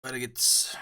Weiter geht's.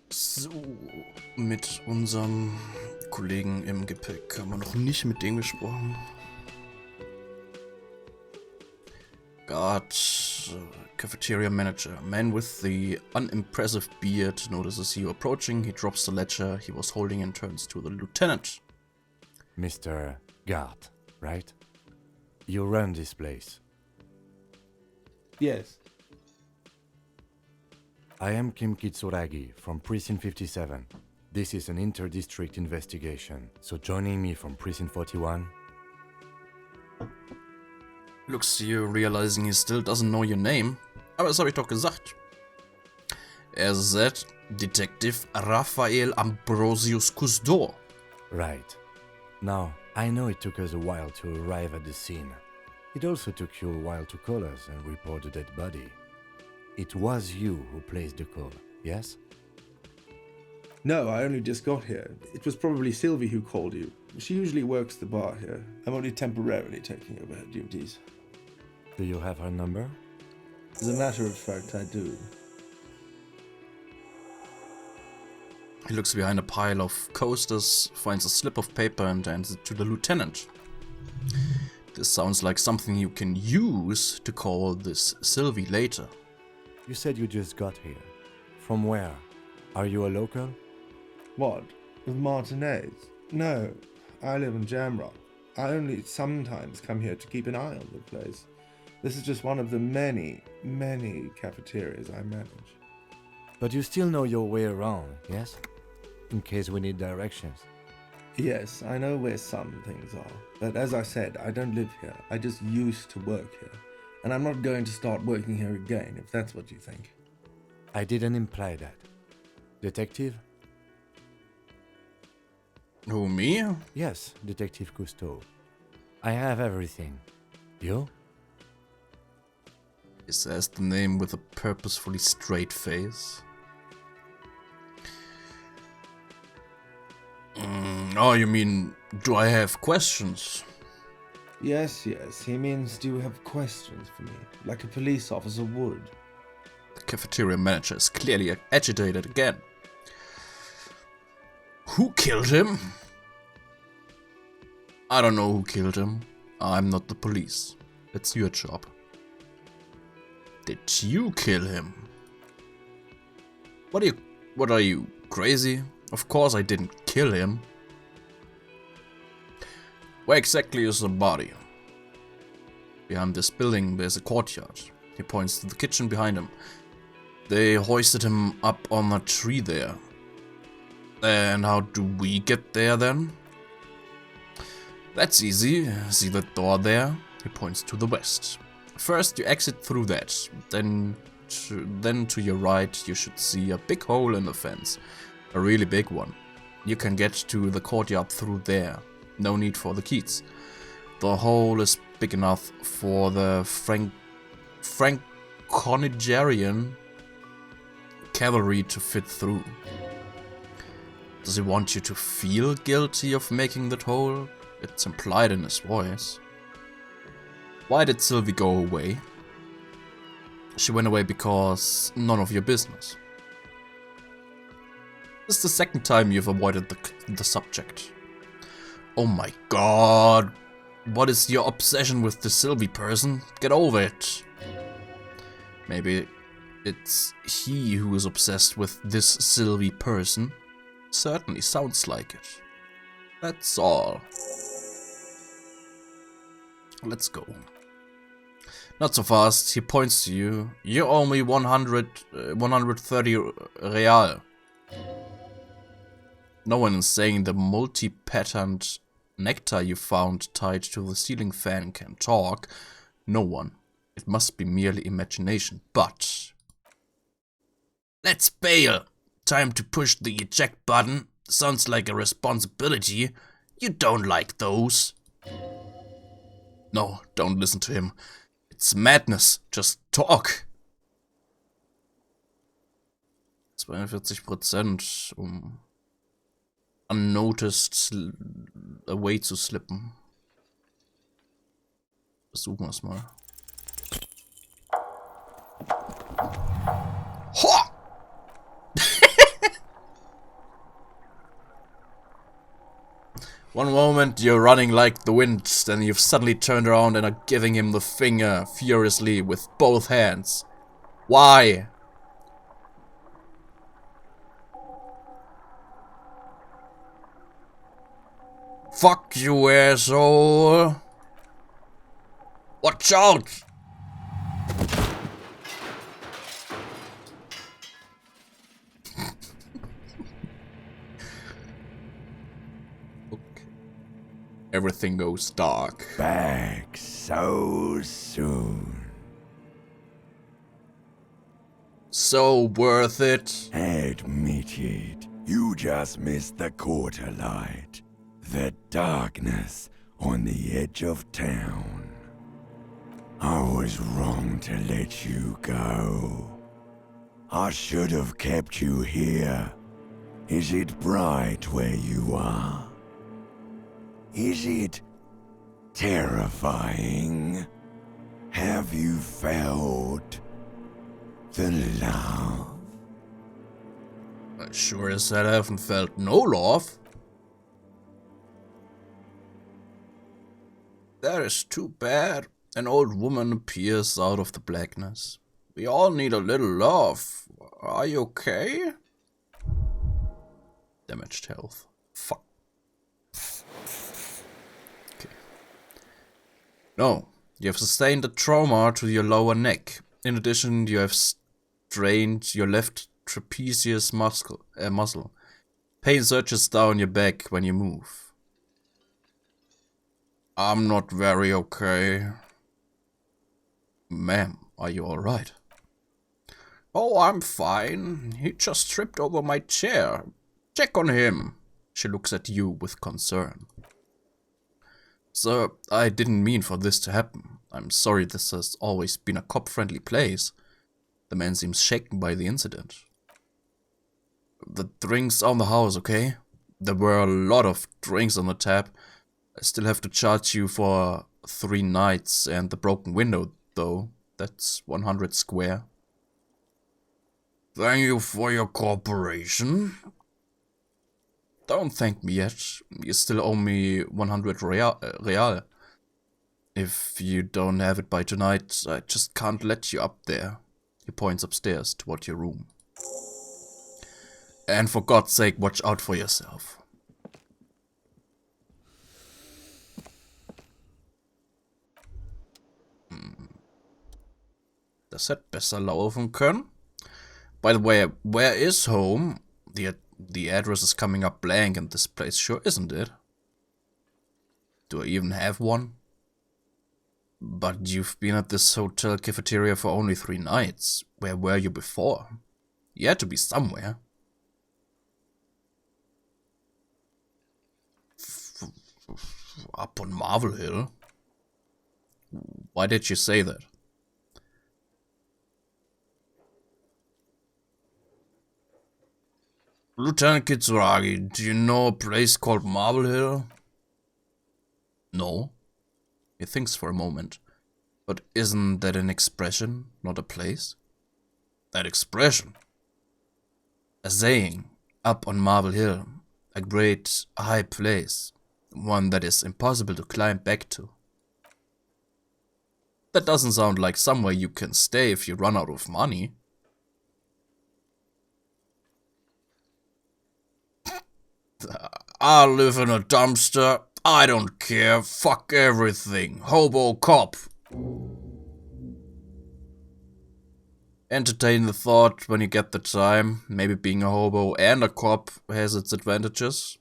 So, mit unserem Kollegen im Gepäck haben wir noch nicht mit dem gesprochen. Guard, cafeteria manager, man with the unimpressive beard notices you approaching. He drops the ledger he was holding and turns to the lieutenant. Mr. Guard, right? You run this place. Yes. I am Kim Kitsuragi from Precinct 57. This is an inter-district investigation, so joining me from Precinct 41... Looks you realizing he still doesn't know your name. Aber das habe ich doch gesagt. said Detective Raphael Ambrosius Cousteau. Right. Now, I know it took us a while to arrive at the scene. It also took you a while to call us and report the dead body. It was you who placed the call, yes? No, I only just got here. It was probably Sylvie who called you. She usually works the bar here. I'm only temporarily taking over her duties. Do you have her number? As a matter of fact, I do. He looks behind a pile of coasters, finds a slip of paper and hands it to the lieutenant. This sounds like something you can use to call this Sylvie later. You said you just got here. From where? Are you a local? What? With Martinez? No, I live in Jamrock. I only sometimes come here to keep an eye on the place. This is just one of the many, many cafeterias I manage. But you still know your way around, yes? In case we need directions. Yes, I know where some things are. But as I said, I don't live here. I just used to work here. And I'm not going to start working here again, if that's what you think. I didn't imply that. Detective? Who, me? Yes, Detective Cousteau. I have everything. You? He says the name with a purposefully straight face. Oh, you mean, do I have questions? Yes, he means do you have questions for me, like a police officer would. The cafeteria manager is clearly agitated again. Who killed him? I don't know who killed him. I'm not the police. It's your job. Did you kill him? What are you, crazy? Of course I didn't kill him. Where exactly is the body? Behind this building there's a courtyard. He points to the kitchen behind him. They hoisted him up on a tree there. And how do we get there then? That's easy. See that door there? He points to the west. First you exit through that. Then to your right you should see a big hole in the fence. A really big one. You can get to the courtyard through there. No need for the keys. The hole is big enough for the Franconigerian cavalry to fit through. Does he want you to feel guilty of making that hole? It's implied in his voice. Why did Sylvie go away? She went away because none of your business. This is the second time you've avoided the subject. Oh my god. What is your obsession with the Sylvie person? Get over it. Maybe it's he who is obsessed with this Sylvie person. certainly sounds like it. That's all. Let's go. Not so fast, he points to you. You owe me 130 real. No one is saying the multi-patterned nectar you found tied to the ceiling fan can talk. No one. It must be merely imagination, but... Let's bail! Time to push the eject button. Sounds like a responsibility. You don't like those. No, don't listen to him. It's madness. Just talk. 42%, unnoticed away zu slippen. Versuchen wir es mal. Ho! One moment you're running like the wind, then you've suddenly turned around and are giving him the finger furiously with both hands. Why? Fuck you, asshole! Watch out! Everything goes dark. Back so soon. So worth it. Admit it, you just missed the quarter light. The darkness on the edge of town. I was wrong to let you go. I should have kept you here. Is it bright where you are? Is it terrifying? Have you felt the love? I sure as hell haven't felt no love. That is too bad. An old woman appears out of the blackness. We all need a little love. Are you okay? Damaged health. Fuck. Okay. No, you have sustained a trauma to your lower neck. In addition, you have strained your left trapezius muscle. Pain surges down your back when you move. I'm not very okay. Ma'am, are you alright? Oh, I'm fine. He just tripped over my chair. Check on him. She looks at you with concern. Sir, I didn't mean for this to happen. I'm sorry, this has always been a cop-friendly place. The man seems shaken by the incident. The drinks on the house, okay? There were a lot of drinks on the tap. I still have to charge you for 3 nights and the broken window, though. That's 100 square. Thank you for your cooperation. Don't thank me yet. You still owe me 100 real. If you don't have it by tonight, I just can't let you up there. He points upstairs toward your room. And for God's sake, watch out for yourself. Das hätte besser laufen können. By the way, where is home? The address is coming up blank and this place sure isn't it. Do I even have one? But you've been at this hotel cafeteria for only 3 nights. Where were you before? You had to be somewhere. Up on Marvel Hill? Why did you say that? Lieutenant Kitsuragi, do you know a place called Marble Hill? No. He thinks for a moment. But isn't that an expression, not a place? That expression? A saying, up on Marble Hill. A great, high place. One that is impossible to climb back to. That doesn't sound like somewhere you can stay if you run out of money. I live in a dumpster. I don't care. Fuck everything. Hobo cop. Entertain the thought when you get the time. Maybe being a hobo and a cop has its advantages.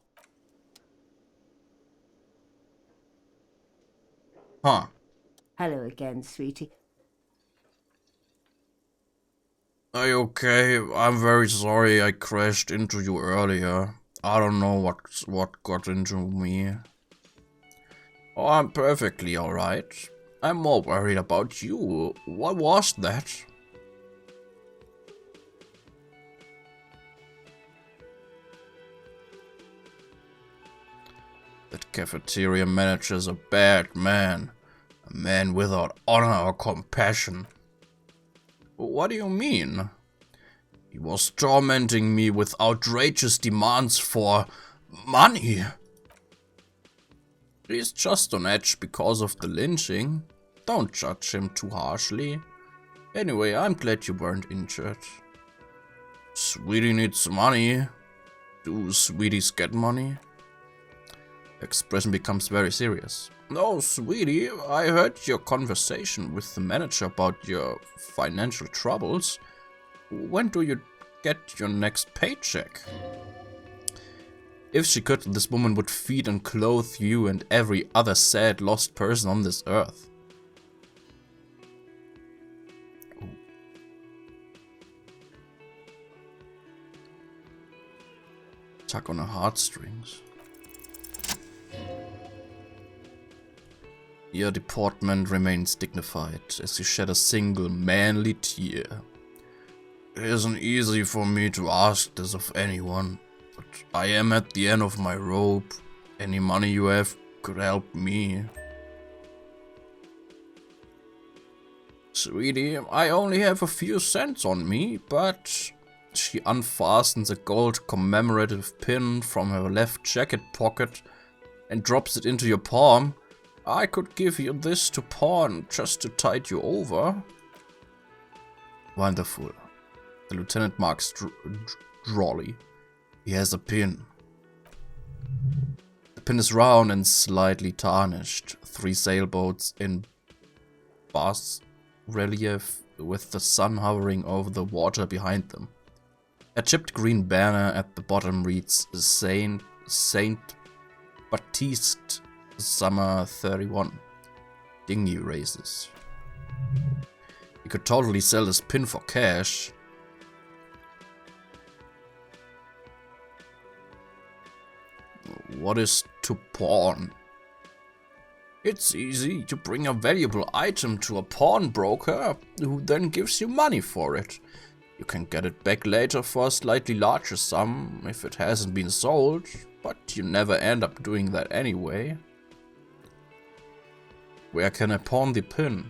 Huh. Hello again, sweetie. Are you okay? I'm very sorry I crashed into you earlier. I don't know what got into me. Oh, I'm perfectly alright. I'm more worried about you. What was that? That cafeteria manager's a bad man. A man without honor or compassion. What do you mean? He was tormenting me with outrageous demands for money. He's just on edge because of the lynching. Don't judge him too harshly. Anyway, I'm glad you weren't injured. Sweetie needs money. Do sweeties get money? Expression becomes very serious. No, sweetie, I heard your conversation with the manager about your financial troubles. When do you get your next paycheck? If she could, this woman would feed and clothe you and every other sad, lost person on this earth. Tug on her heartstrings. Your deportment remains dignified as you shed a single manly tear. It isn't easy for me to ask this of anyone, but I am at the end of my rope. Any money you have could help me. Sweetie, I only have a few cents on me, but... She unfastens a gold commemorative pin from her left jacket pocket and drops it into your palm. I could give you this to pawn just to tide you over. Wonderful. The lieutenant marks drolly. He has a pin. The pin is round and slightly tarnished. 3 sailboats in bas relief with the sun hovering over the water behind them. A chipped green banner at the bottom reads Saint Baptiste Summer 31. Dinghy races. You could totally sell this pin for cash. What is to pawn? It's easy. You bring a valuable item to a pawnbroker who then gives you money for it. You can get it back later for a slightly larger sum if it hasn't been sold, but you never end up doing that anyway. Where can I pawn the pin?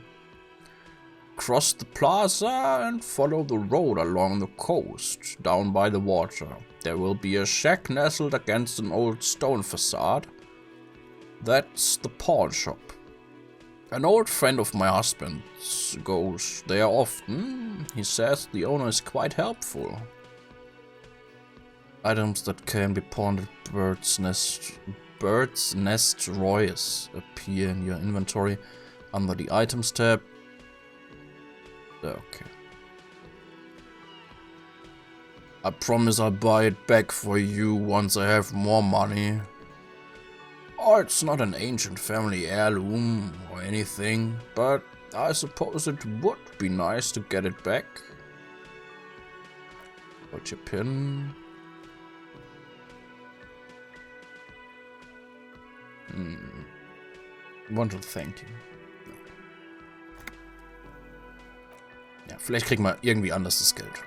Cross the plaza and follow the road along the coast, down by the water. There will be a shack nestled against an old stone facade. That's the pawn shop. An old friend of my husband's goes there often. He says the owner is quite helpful. Items that can be pawned at Bird's Nest Royce appear in your inventory under the items tab. Okay. I promise I'll buy it back for you once I have more money. Oh, it's not an ancient family heirloom or anything, but I suppose it would be nice to get it back. Got your pin. Want to thank you. Ja, vielleicht kriegen wir irgendwie anders das Geld.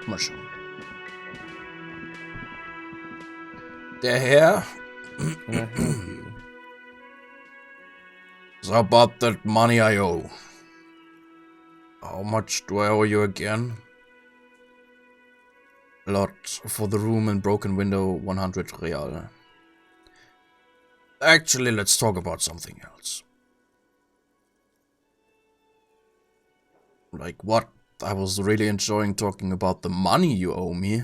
Mal schauen. Der Herr... Can I help you? It's about that money I owe. How much do I owe you again? A lot for the room and broken window, 100 real. Actually, let's talk about something else. Like what? I was really enjoying talking about the money you owe me.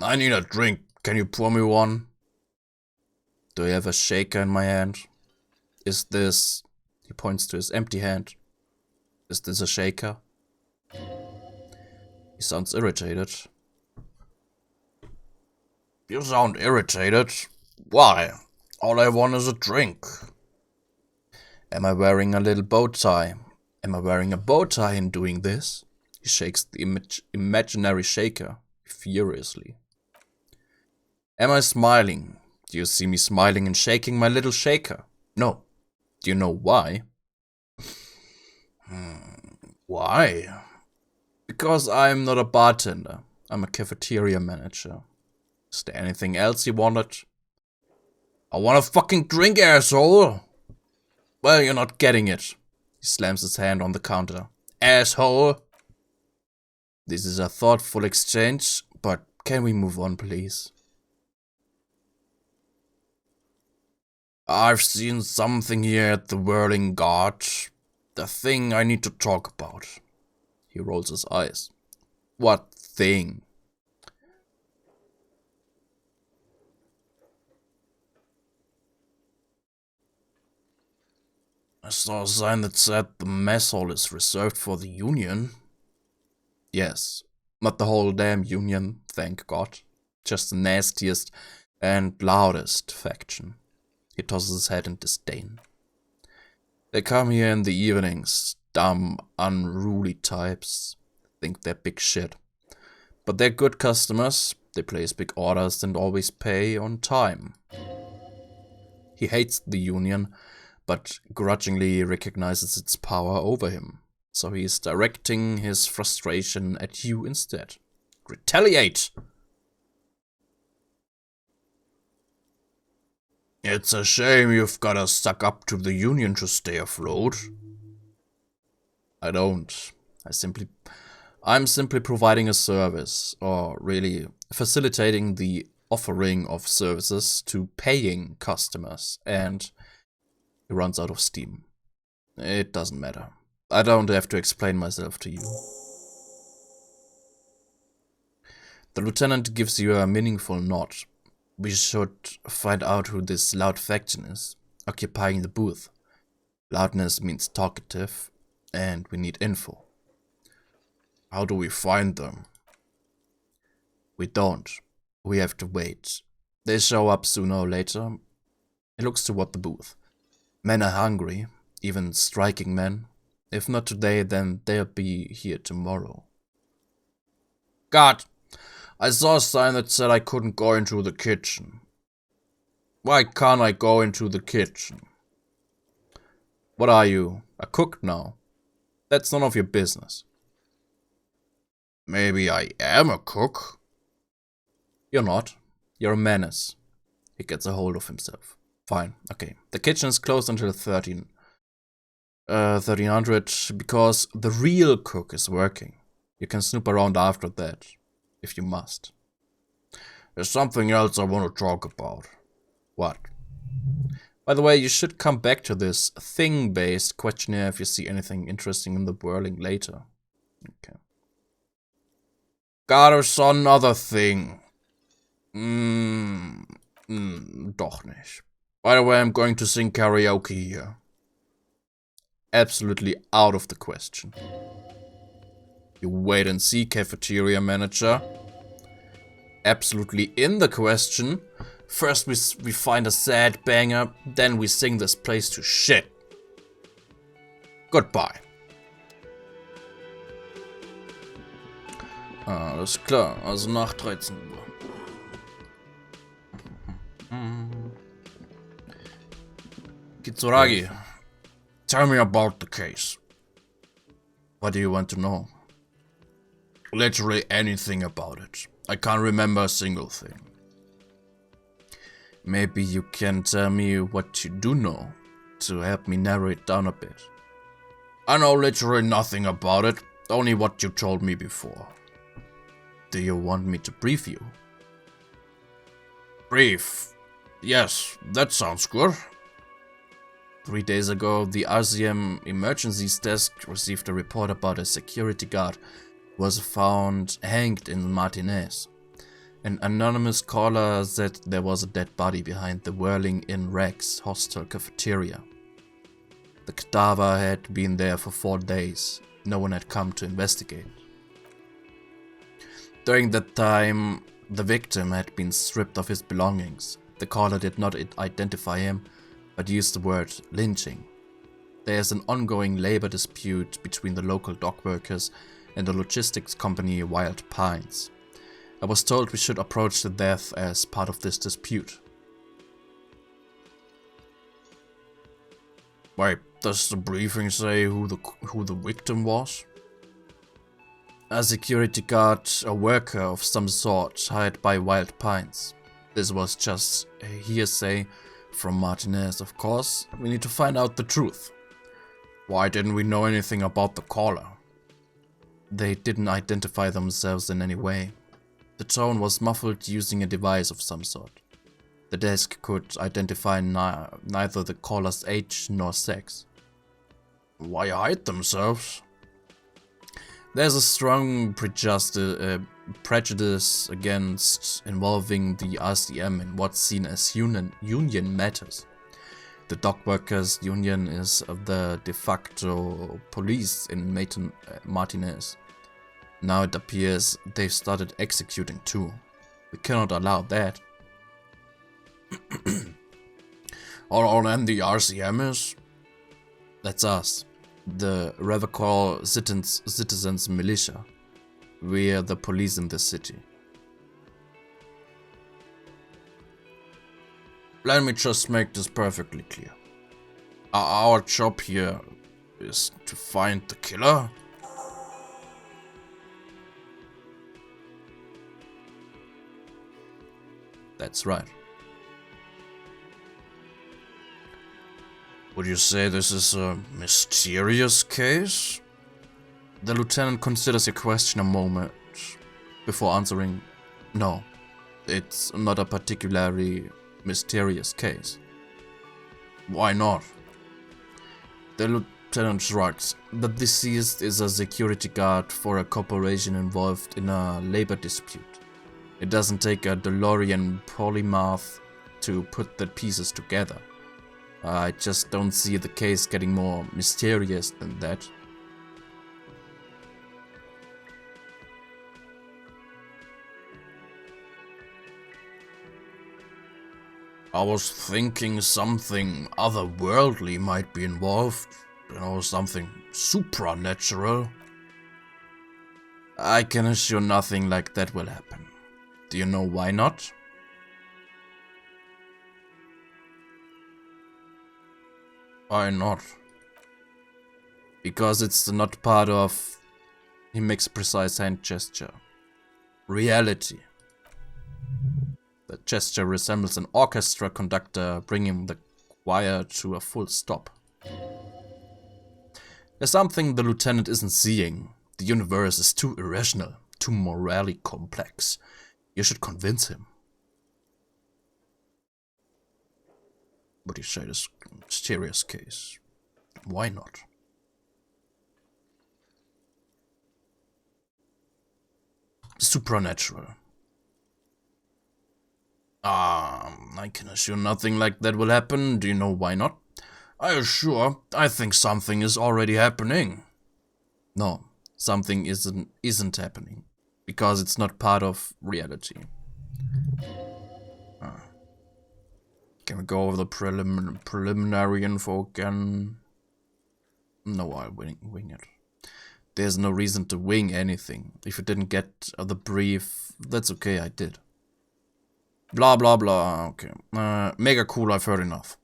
I need a drink. Can you pour me one? Do you have a shaker in my hand? Is this... He points to his empty hand. Is this a shaker? He sounds irritated. You sound irritated? Why? All I want is a drink. Am I wearing a little bow tie? Am I wearing a bow tie in doing this? He shakes the imaginary shaker furiously. Am I smiling? Do you see me smiling and shaking my little shaker? No. Do you know why? Why? Because I'm not a bartender. I'm a cafeteria manager. Is there anything else you wanted? I want a fucking drink, asshole! Well, you're not getting it. He slams his hand on the counter. Asshole! This is a thoughtful exchange, but can we move on, please? I've seen something here at the Whirling Guard. The thing I need to talk about. He rolls his eyes. What thing? I saw a sign that said the mess hall is reserved for the Union. Yes, not the whole damn Union, thank God. Just the nastiest and loudest faction. He tosses his head in disdain. They come here in the evenings, dumb, unruly types. Think they're big shit. But they're good customers, they place big orders and always pay on time. He hates the Union, but grudgingly recognizes its power over him. So he is directing his frustration at you instead. Retaliate! It's a shame you've gotta suck up to the Union to stay afloat. I don't. I'm simply providing a service, or really facilitating the offering of services to paying customers, and he runs out of steam. It doesn't matter. I don't have to explain myself to you. The lieutenant gives you a meaningful nod. We should find out who this loud faction is, occupying the booth. Loudness means talkative, and we need info. How do we find them? We don't. We have to wait. They show up sooner or later. He looks toward the booth. Men are hungry, even striking men. If not today, then they'll be here tomorrow. God! I saw a sign that said I couldn't go into the kitchen. Why can't I go into the kitchen? What are you, a cook now? That's none of your business. Maybe I am a cook. You're not. You're a menace. He gets a hold of himself. Fine, okay. The kitchen is closed until 1300 because the real cook is working. You can snoop around after that. If you must. There's something else I want to talk about. What? By the way, you should come back to this thing-based questionnaire if you see anything interesting in the whirling later. Okay. There's another thing. Doch nicht. By the way, I'm going to sing karaoke here. Absolutely out of the question. You wait and see, cafeteria manager. Absolutely in the question. First we find a sad banger, then we sing this place to shit. Goodbye. Alles klar, also nach 13 Uhr. Kitsuragi, tell me about the case. What do you want to know? Literally anything about it. I can't remember a single thing. Maybe you can tell me what you do know to help me narrow it down a bit. I know literally nothing about it, only what you told me before. Do you want me to brief you? Brief? Yes, that sounds good. 3 days ago, the Elysium Emergencies Desk received a report about a security guard who was found hanged in Martinez. An anonymous caller said there was a dead body behind the whirling in rags hostel cafeteria. The cadaver had been there for 4 days. No one had come to investigate. During that time, the victim had been stripped of his belongings. The caller did not identify him, but used the word lynching. There is an ongoing labor dispute between the local dock workers and the logistics company Wild Pines. I was told we should approach the death as part of this dispute. Wait, does the briefing say who the victim was? A security guard, a worker of some sort hired by Wild Pines. This was just a hearsay from Martinez, of course. We need to find out the truth. Why didn't we know anything about the caller? They didn't identify themselves in any way. The tone was muffled using a device of some sort. The desk could identify neither the caller's age nor sex. Why hide themselves? There's a strong prejudice against involving the RCM in what's seen as union matters. The dock workers union is the de facto police in Martinez. Now it appears they've started executing too. We cannot allow that. Or then the RCM is? That's us. The radical citizens militia. We're the police in this city. Let me just make this perfectly clear. Our job here is to find the killer. That's right. Would you say this is a mysterious case? The lieutenant considers your question a moment before answering. No, it's not a particularly mysterious case. Why not? The lieutenant shrugs. The deceased is a security guard for a corporation involved in a labor dispute. It doesn't take a DeLorean polymath to put the pieces together. I just don't see the case getting more mysterious than that. I was thinking something otherworldly might be involved. You know, something supernatural. I can assure nothing like that will happen. Do you know why not? Why not? Because it's not part of... He makes a precise hand gesture. Reality. The gesture resembles an orchestra conductor bringing the choir to a full stop. There's something the lieutenant isn't seeing. The universe is too irrational, too morally complex. You should convince him. But you say this mysterious case. Why not? Supernatural. I can assure nothing like that will happen. Do you know why not? I think something is already happening. No, something isn't happening. Because it's not part of reality. Can we go over the preliminary info again? No, I'll wing it. There's no reason to wing anything. If you didn't get the brief, that's okay, I did. Blah blah blah, okay. Mega cool, I've heard enough.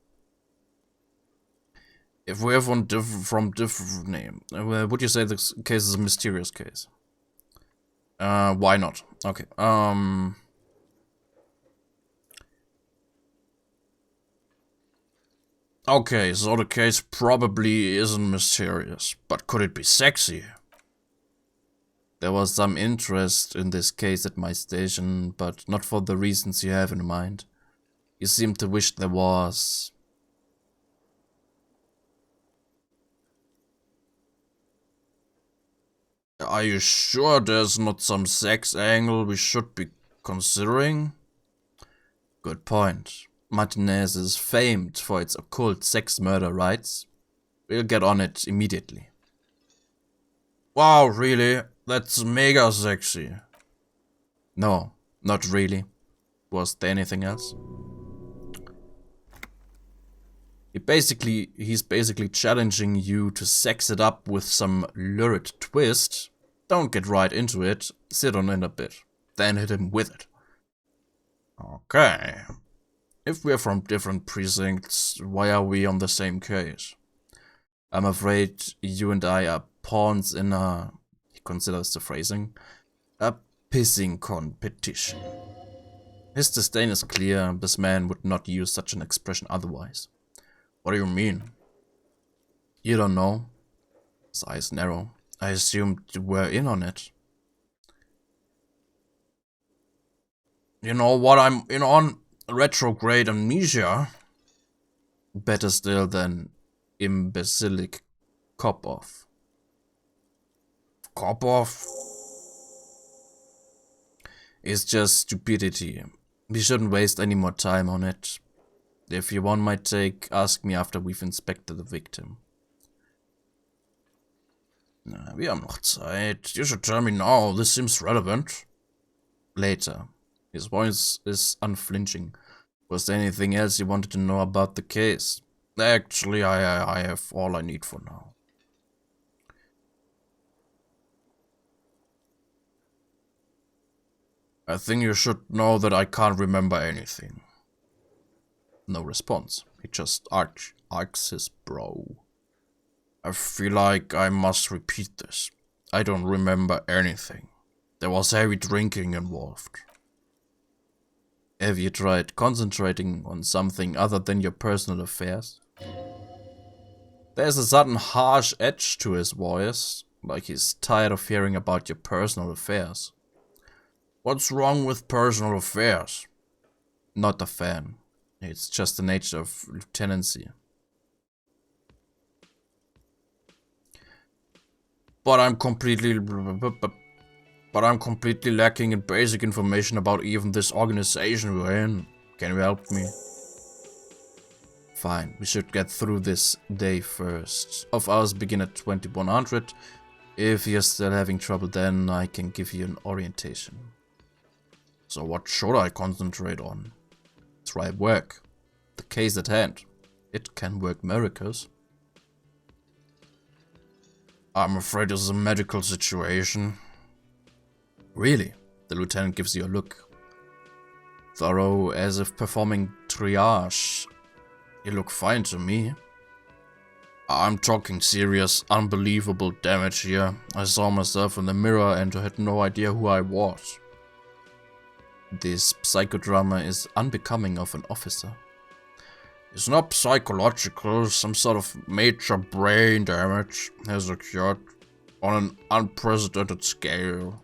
If we have one from different name, would you say this case is a mysterious case? Why not? Okay, Okay, so the case probably isn't mysterious, but could it be sexy? There was some interest in this case at my station, but not for the reasons you have in mind. You seem to wish there was. Are you sure there's not some sex angle we should be considering? Good point. Martinez is famed for its occult sex murder rights. We'll get on it immediately. Wow, really? That's mega sexy. No, not really. Was there anything else? He's basically challenging you to sex it up with some lurid twist. Don't get right into it, sit on it a bit, then hit him with it. Okay. If we're from different precincts, why are we on the same case? I'm afraid you and I are pawns in a, he considers the phrasing, a pissing competition. His disdain is clear, this man would not use such an expression otherwise. What do you mean? You don't know? His eyes narrow. I assumed you were in on it. You know what I'm in on? Retrograde amnesia. Better still than imbecilic cop-off. Cop-off? It's just stupidity. We shouldn't waste any more time on it. If you want my take, ask me after we've inspected the victim. Wir haben noch Zeit. You should tell me now. This seems relevant. Later. His voice is unflinching. Was there anything else you wanted to know about the case? Actually, I have all I need for now. I think you should know that I can't remember anything. No response. He just arcs his brow. I feel like I must repeat this. I don't remember anything. There was heavy drinking involved. Have you tried concentrating on something other than your personal affairs? There's a sudden harsh edge to his voice, like he's tired of hearing about your personal affairs. What's wrong with personal affairs? Not a fan. It's just the nature of lieutenancy. But I'm completely lacking in basic information about even this organization we're in. Can you help me? Fine, we should get through this day first. Of ours begin at 2100. If you're still having trouble, then I can give you an orientation. So what should I concentrate on? Try work. The case at hand. It can work miracles. I'm afraid this is a medical situation. Really? The lieutenant gives you a look. Thorough, as if performing triage. You look fine to me. I'm talking serious, unbelievable damage here. I saw myself in the mirror and had no idea who I was. This psychodrama is unbecoming of an officer. It's not psychological, some sort of major brain damage has occurred on an unprecedented scale.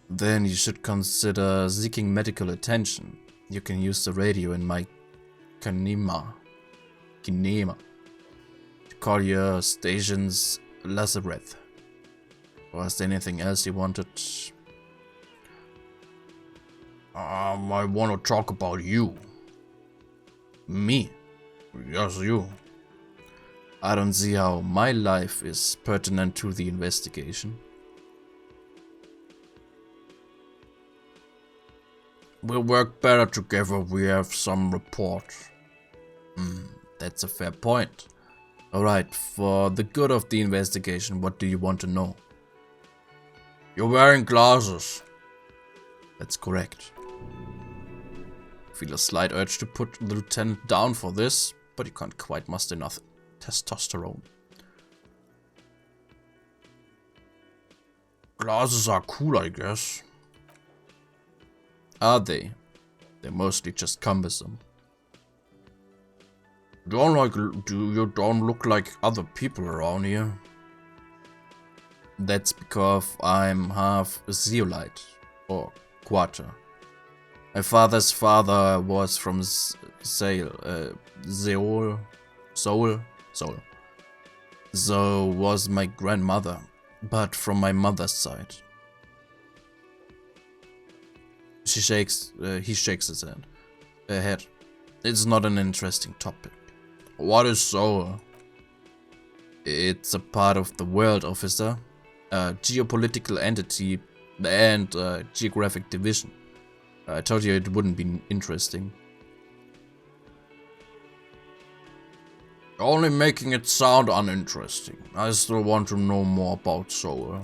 Then you should consider seeking medical attention. You can use the radio in my kinema to call your station's lazaret. Was there anything else you wanted? I want to talk about you. Me? Yes, you. I don't see how my life is pertinent to the investigation. We'll work better together, we have some report. That's a fair point. Alright, for the good of the investigation, what do you want to know? You're wearing glasses. That's correct. Feel a slight urge to put the lieutenant down for this, but you can't quite muster enough testosterone. Glasses are cool, I guess. Are they? They're mostly just cumbersome. You don't look like other people around here. That's because I'm half zeolite, or quarter. My father's father was from Seoul. So was my grandmother, but from my mother's side. He shakes his head. It's not an interesting topic. What is solar? It's a part of the world, officer. A geopolitical entity and geographic division. I told you it wouldn't be interesting. Only making it sound uninteresting. I still want to know more about solar.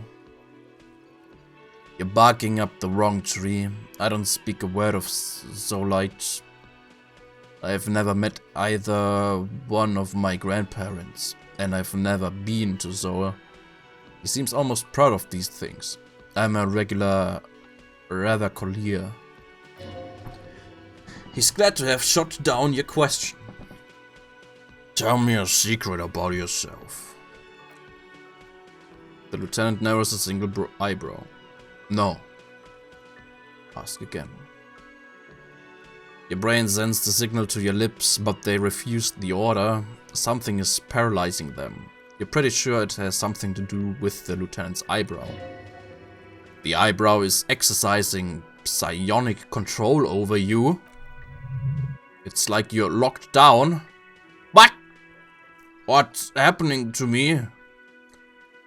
You're barking up the wrong tree. I don't speak a word of Solite. I've never met either one of my grandparents, and I've never been to Zoa. He seems almost proud of these things. I'm a regular collier. He's glad to have shot down your question. Tell me a secret about yourself. The lieutenant narrows a single eyebrow. No. Ask again. Your brain sends the signal to your lips, but they refuse the order. Something is paralyzing them. You're pretty sure it has something to do with the lieutenant's eyebrow. The eyebrow is exercising psionic control over you. It's like you're locked down. What? What's happening to me?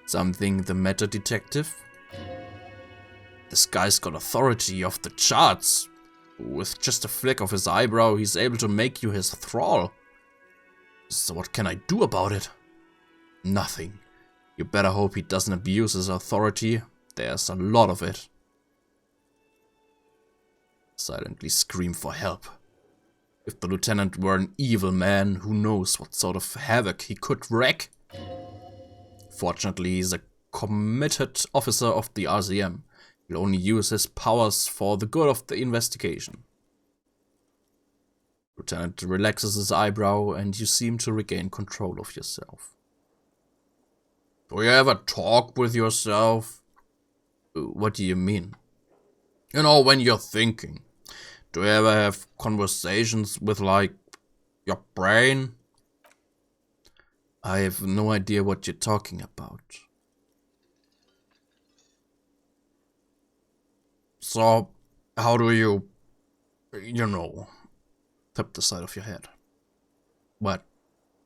Something the matter, detective? This guy's got authority off the charts. With just a flick of his eyebrow, he's able to make you his thrall. So what can I do about it? Nothing. You better hope he doesn't abuse his authority. There's a lot of it. Silently scream for help. If the lieutenant were an evil man, who knows what sort of havoc he could wreak? Fortunately, he's a committed officer of the RCM. He'll only use his powers for the good of the investigation. Lieutenant relaxes his eyebrow and you seem to regain control of yourself. Do you ever talk with yourself? What do you mean? You know, when you're thinking. Do you ever have conversations with, like, your brain? I have no idea what you're talking about. So, how do you know, tap the side of your head? What?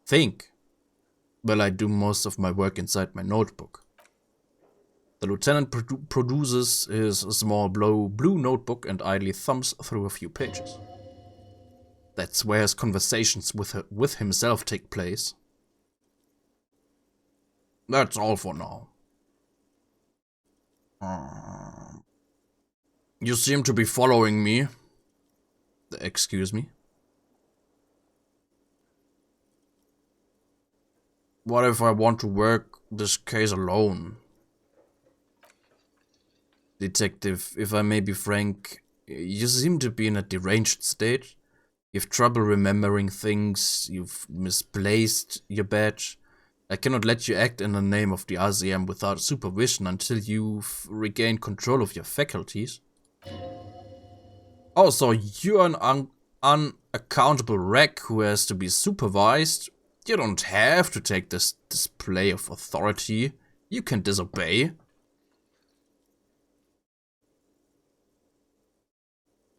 Think? Well, I do most of my work inside my notebook. The lieutenant produces his small blue notebook and idly thumbs through a few pages. That's where his conversations with himself take place. That's all for now. You seem to be following me. Excuse me? What if I want to work this case alone? Detective, if I may be frank, you seem to be in a deranged state. You have trouble remembering things, you've misplaced your badge. I cannot let you act in the name of the RCM without supervision until you've regained control of your faculties. Oh, so you're an unaccountable wreck who has to be supervised? You don't have to take this display of authority. You can disobey.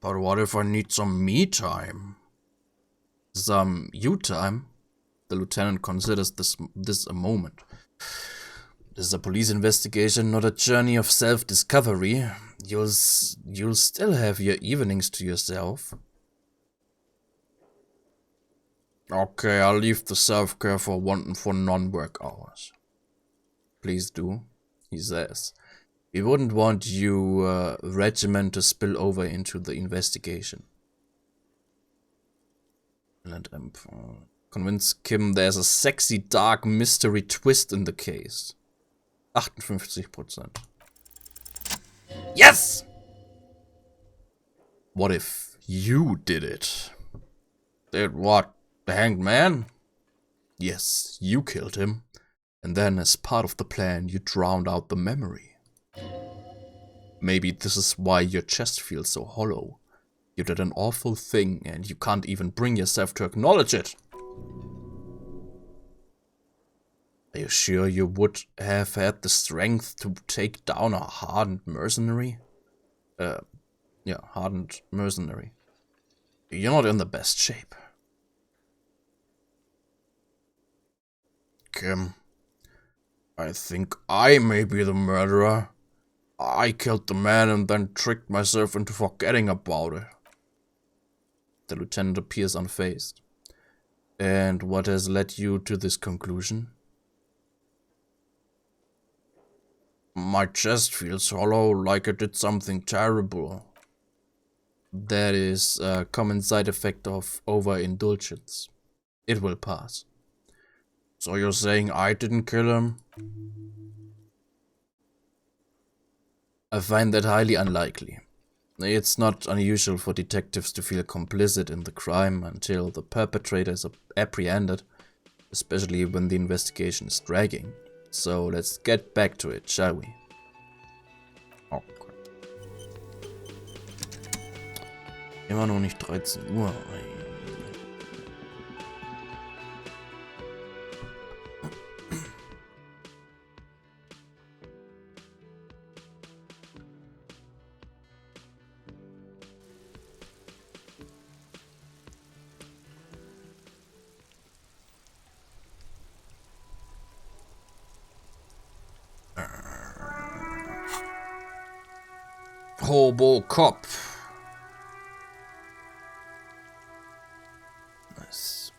But what if I need some me time? Some you time? The lieutenant considers this a moment. This is a police investigation, not a journey of self-discovery. You'll still have your evenings to yourself. Okay, I'll leave the self-care for non-work hours. Please do, he says. We wouldn't want your regiment to spill over into the investigation. And convince Kim there's a sexy dark mystery twist in the case. 58%. Yes! What if you did it? Did what? The hanged man? Yes, you killed him. And then as part of the plan, you drowned out the memory. Maybe this is why your chest feels so hollow. You did an awful thing and you can't even bring yourself to acknowledge it. Are you sure you would have had the strength to take down a hardened mercenary? Yeah, hardened mercenary. You're not in the best shape. Kim, I think I may be the murderer. I killed the man and then tricked myself into forgetting about it. The lieutenant appears unfazed. And what has led you to this conclusion? My chest feels hollow, like I did something terrible. That is a common side effect of overindulgence. It will pass. So you're saying I didn't kill him? I find that highly unlikely. It's not unusual for detectives to feel complicit in the crime until the perpetrator is apprehended, especially when the investigation is dragging. So let's get back to it, shall we? Okay. Immer noch nicht 13 Uhr. Hobo Cop. Nice.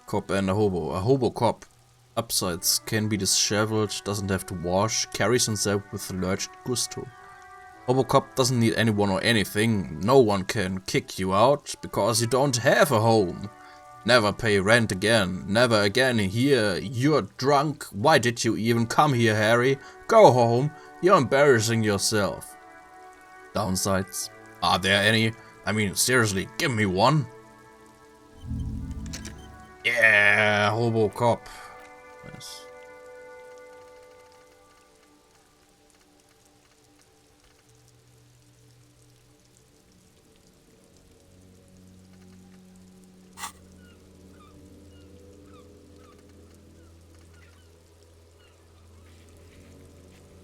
Cop and a hobo. A hobo cop. Upsides, can be disheveled, doesn't have to wash, carries himself with lurched gusto. Hobo cop doesn't need anyone or anything. No one can kick you out because you don't have a home. Never pay rent again. Never again here. You're drunk. Why did you even come here, Harry? Go home. You're embarrassing yourself. Downsides? Are there any? I mean, seriously, give me one. Yeah, hobo cop. Nice.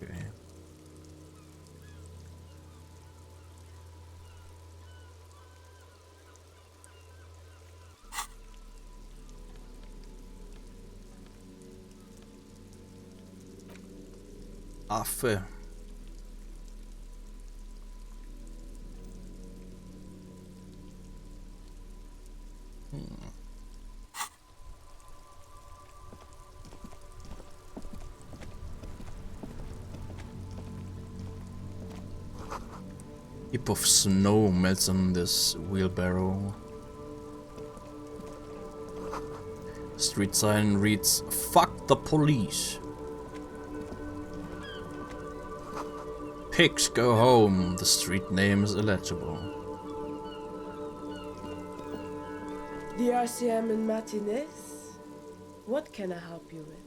Okay. Affe. Heap of snow melts on this wheelbarrow. Street sign reads, "Fuck the police." Pigs go home. The street name is illegible. The RCM in Martinez? What can I help you with?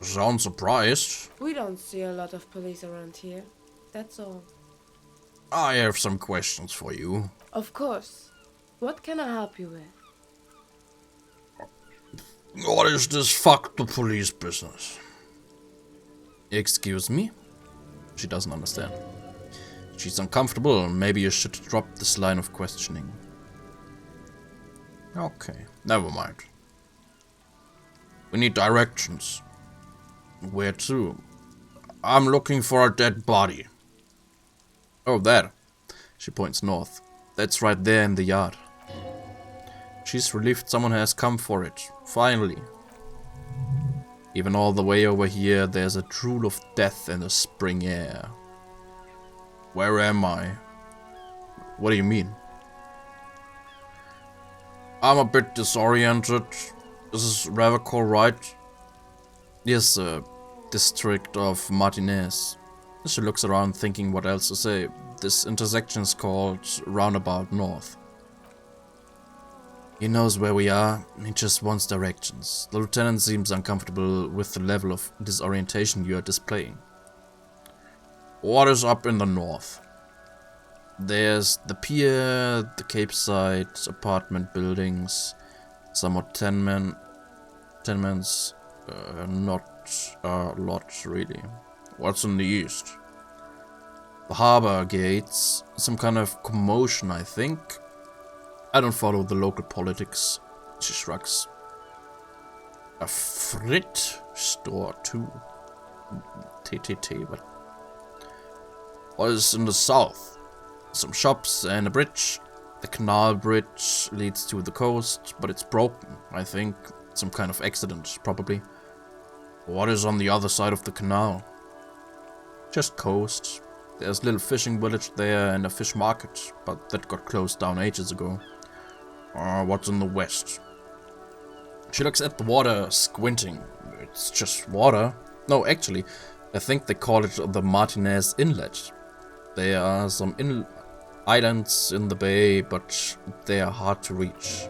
Sound surprised? We don't see a lot of police around here. That's all. I have some questions for you. Of course. What can I help you with? What is this fuck the police business? Excuse me? She doesn't understand. She's uncomfortable. Maybe you should drop this line of questioning. Okay, never mind. We need directions. Where to? I'm looking for a dead body. Oh, there. She points north. That's right there in the yard. She's relieved someone has come for it. Finally. Even all the way over here, there's a drool of death in the spring air. Where am I? What do you mean? I'm a bit disoriented. This is Ravacol, right? Yes, district of Martinez. She looks around thinking what else to say. This intersection is called Roundabout North. He knows where we are, he just wants directions. The lieutenant seems uncomfortable with the level of disorientation you are displaying. What is up in the north? There's the pier, the Cape side, apartment buildings, somewhat tenements, Not a lot, really. What's in the east? The harbor gates. Some kind of commotion, I think. I don't follow the local politics. She shrugs. A frit store, too. TTT, but... What is in the south? Some shops and a bridge. The canal bridge leads to the coast, but it's broken, I think. Some kind of accident, probably. What is on the other side of the canal? Just coast. There's a little fishing village there and a fish market, but that got closed down ages ago. What's in the west? She looks at the water, squinting. It's just water. No, actually, I think they call it the Martinez Inlet. There are some islands in the bay, but they are hard to reach.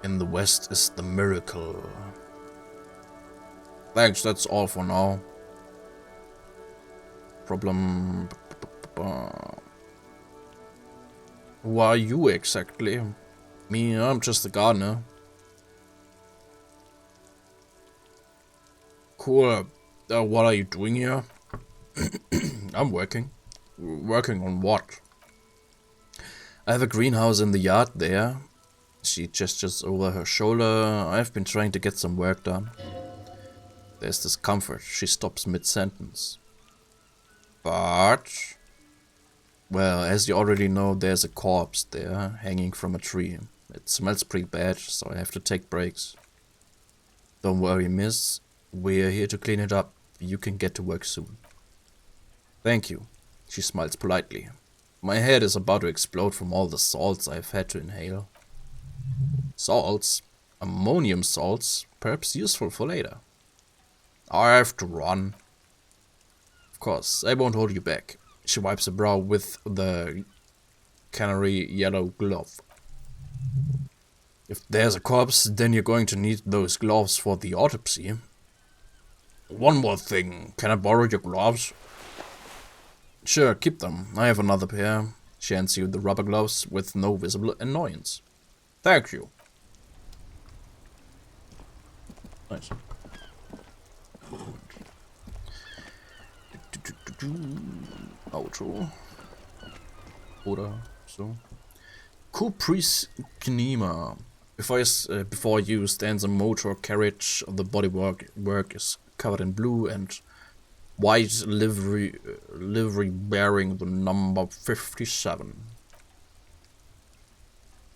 In the west is the Miracle. Thanks, that's all for now. Problem... Who are you exactly? Me, I'm just a gardener. Cool. What are you doing here? I'm working. Working on what? I have a greenhouse in the yard there. She gestures over her shoulder. I've been trying to get some work done. There's discomfort. She stops mid-sentence. But... Well, as you already know, there's a corpse there, hanging from a tree. It smells pretty bad, so I have to take breaks. Don't worry, miss. We're here to clean it up. You can get to work soon. Thank you. She smiles politely. My head is about to explode from all the salts I've had to inhale. Salts? Ammonium salts? Perhaps useful for later. I have to run. Of course, I won't hold you back. She wipes her brow with the canary yellow glove. If there's a corpse, then you're going to need those gloves for the autopsy. One more thing, can I borrow your gloves? Sure, keep them. I have another pair. She hands you the rubber gloves with no visible annoyance. Thank you. Nice. Auto. Oder so. Caprice Knema. Before you stands a motor carriage. The bodywork is covered in blue and white livery bearing the number 57.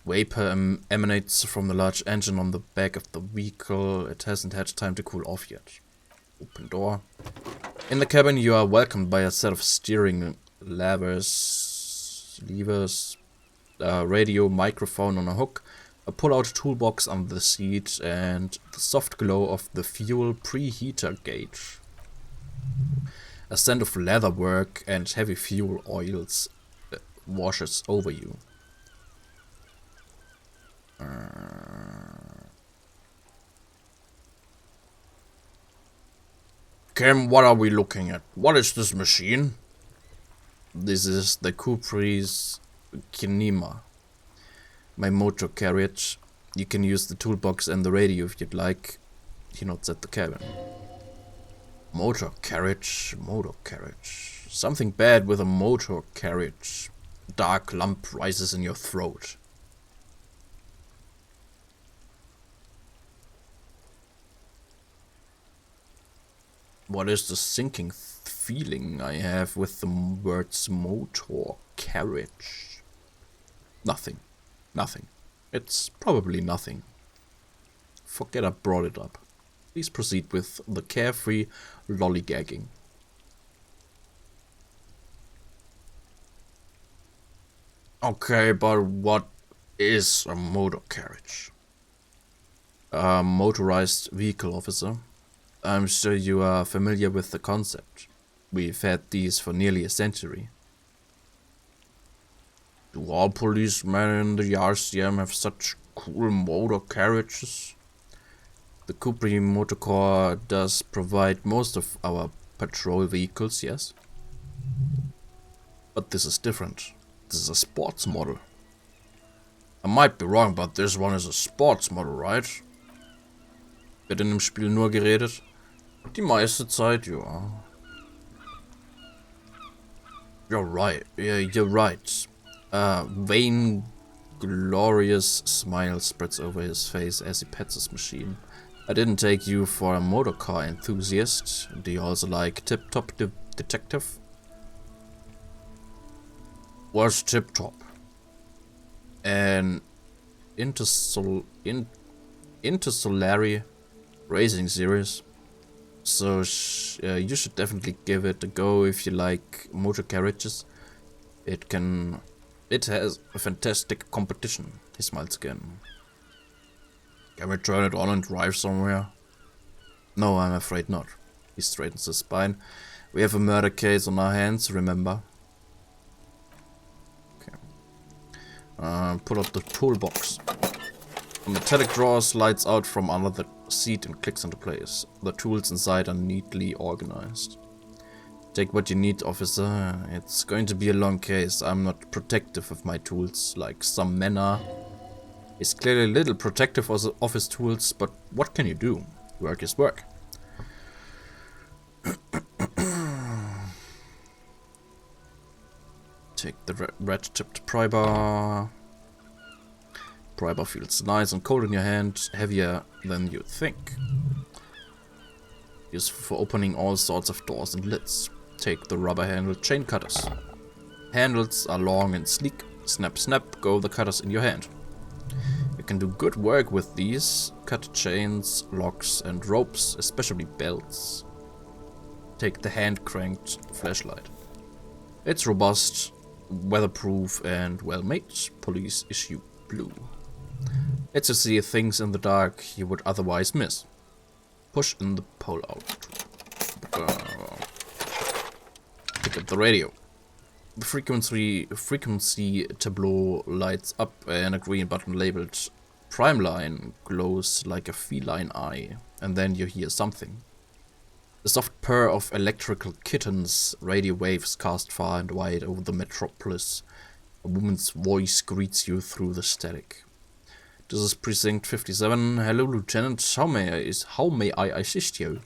Vapor emanates from the large engine on the back of the vehicle. It hasn't had time to cool off yet. Open door. In the cabin you are welcomed by a set of steering levers, radio, microphone on a hook, a pull-out toolbox on the seat, and the soft glow of the fuel preheater gauge. A scent of leatherwork and heavy fuel oils washes over you. Cam, what are we looking at? What is this machine? This is the Caprice Knema. My motor carriage. You can use the toolbox and the radio if you'd like. He nods at the cabin. Motor carriage. Something bad with a motor carriage. A dark lump rises in your throat. What is the sinking feeling I have with the words motor carriage? Nothing. It's probably nothing. Forget I brought it up. Please proceed with the carefree lollygagging. Okay, but what is a motor carriage? A motorized vehicle, officer. I'm sure you are familiar with the concept. We've had these for nearly a century. Do all policemen in the RCM have such cool motor carriages? The Capri Motor Corps does provide most of our patrol vehicles, yes? But this is different. This is a sports model. I might be wrong, but this one is a sports model, right? Wird in dem Spiel nur geredet? Die meiste Zeit, ja. You're right. Yeah, you're right. Vain, glorious smile spreads over his face as he pets his machine. I didn't take you for a motor car enthusiast. Do you also like Tip Top Detective? What's Tip Top? An intersolary racing series. So you should definitely give it a go if you like motor carriages. It has a fantastic competition. He smiles again. Can we turn it on and drive somewhere? No, I'm afraid not. He straightens his spine. We have a murder case on our hands, remember? Okay. Pull out the toolbox. A metallic drawer slides out from under the seat and clicks into place. The tools inside are neatly organized. Take what you need, officer. It's going to be a long case. I'm not protective of my tools like some men are. He's clearly a little protective of his tools, but what can you do? Work is work. Take the red-tipped pry bar. Pry bar feels nice and cold in your hand, heavier than you'd think. Used for opening all sorts of doors and lids. Take the rubber-handled chain cutters. Handles are long and sleek. Snap, snap, go the cutters in your hand. You can do good work with these. Cut chains, locks and ropes, especially belts. Take the hand-cranked flashlight. It's robust, weatherproof and well-made. Police issue blue. Lets you see things in the dark you would otherwise miss. Push in the pole out. Pick up the radio. The frequency tableau lights up and a green button labeled Prime Line glows like a feline eye, and then you hear something. The soft purr of electrical kittens, radio waves cast far and wide over the metropolis. A woman's voice greets you through the static. This is Precinct 57. Hello, Lieutenant. How may I assist you?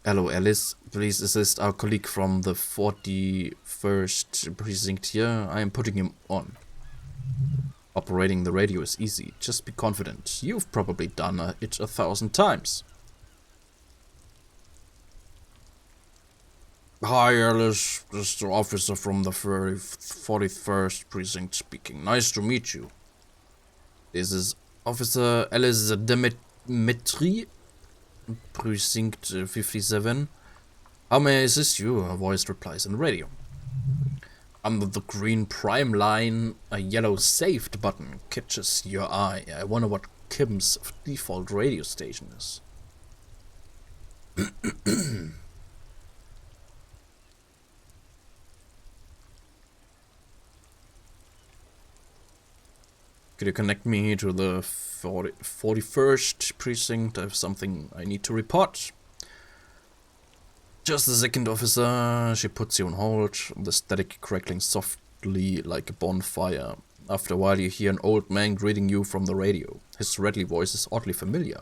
Hello, Alice. Please assist our colleague from the 41st Precinct here. I am putting him on. Operating the radio is easy. Just be confident. You've probably done it 1,000 times. Hi, Alice. This is the officer from the 41st Precinct speaking. Nice to meet you. This is Officer Alice Demetri, Precinct 57. How may I assist you? A voice replies in the radio. Under the green prime line, a yellow saved button catches your eye. I wonder what Kim's default radio station is. Could you connect me to the 41st Precinct? I have something I need to report. Just a second, officer. She puts you on hold, the static crackling softly like a bonfire. After a while you hear an old man greeting you from the radio. His rattly voice is oddly familiar.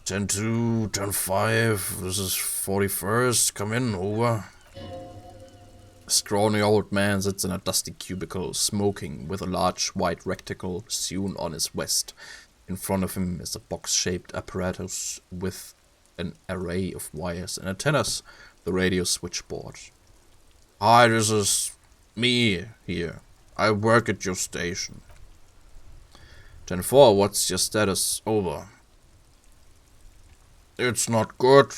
10-2, 10-5, this is 41st, come in, over. A scrawny old man sits in a dusty cubicle, smoking, with a large white rectangle sewn on his vest. In front of him is a box-shaped apparatus with an array of wires and antennas, the radio switchboard. Hi, this is me here. I work at your station. 10-4, what's your status? Over. It's not good.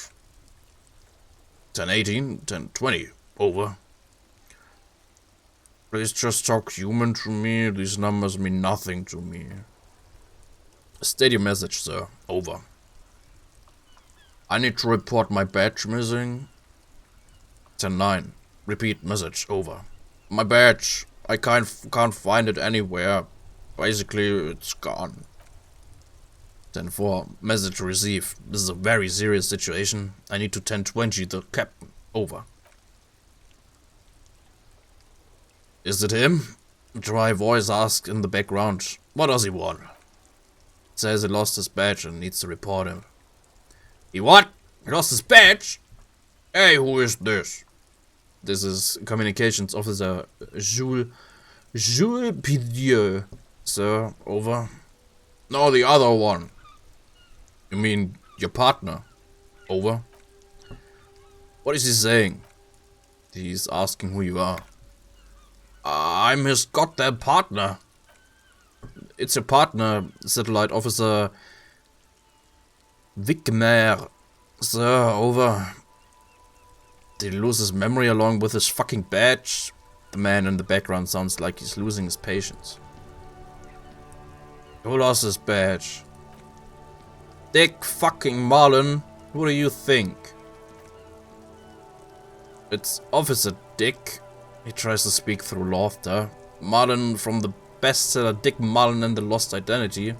10-18, 10-20, over. Please just talk human to me. These numbers mean nothing to me. State your message, sir. Over. I need to report my badge missing. 10-9. Repeat message. Over. My badge. I can't find it anywhere. Basically, it's gone. 10-4. Message received. This is a very serious situation. I need to 10-20 the captain. Over. Is it him? A dry voice asked in the background. What does he want? Says he lost his badge and needs to report him. He what? He lost his badge? Hey, who is this? This is Communications Officer Jules Pidieu. Sir, over. No, the other one. You mean your partner? Over. What is he saying? He's asking who you are. I'm his goddamn partner. It's your partner, Satellite Officer Wigmer. Sir, over. Did he lose his memory along with his fucking badge? The man in the background sounds like he's losing his patience. Who lost his badge? Dick fucking Marlin. Who do you think? It's Officer Dick. He tries to speak through laughter. Marlin from the bestseller Dick Mullen and the Lost Identity.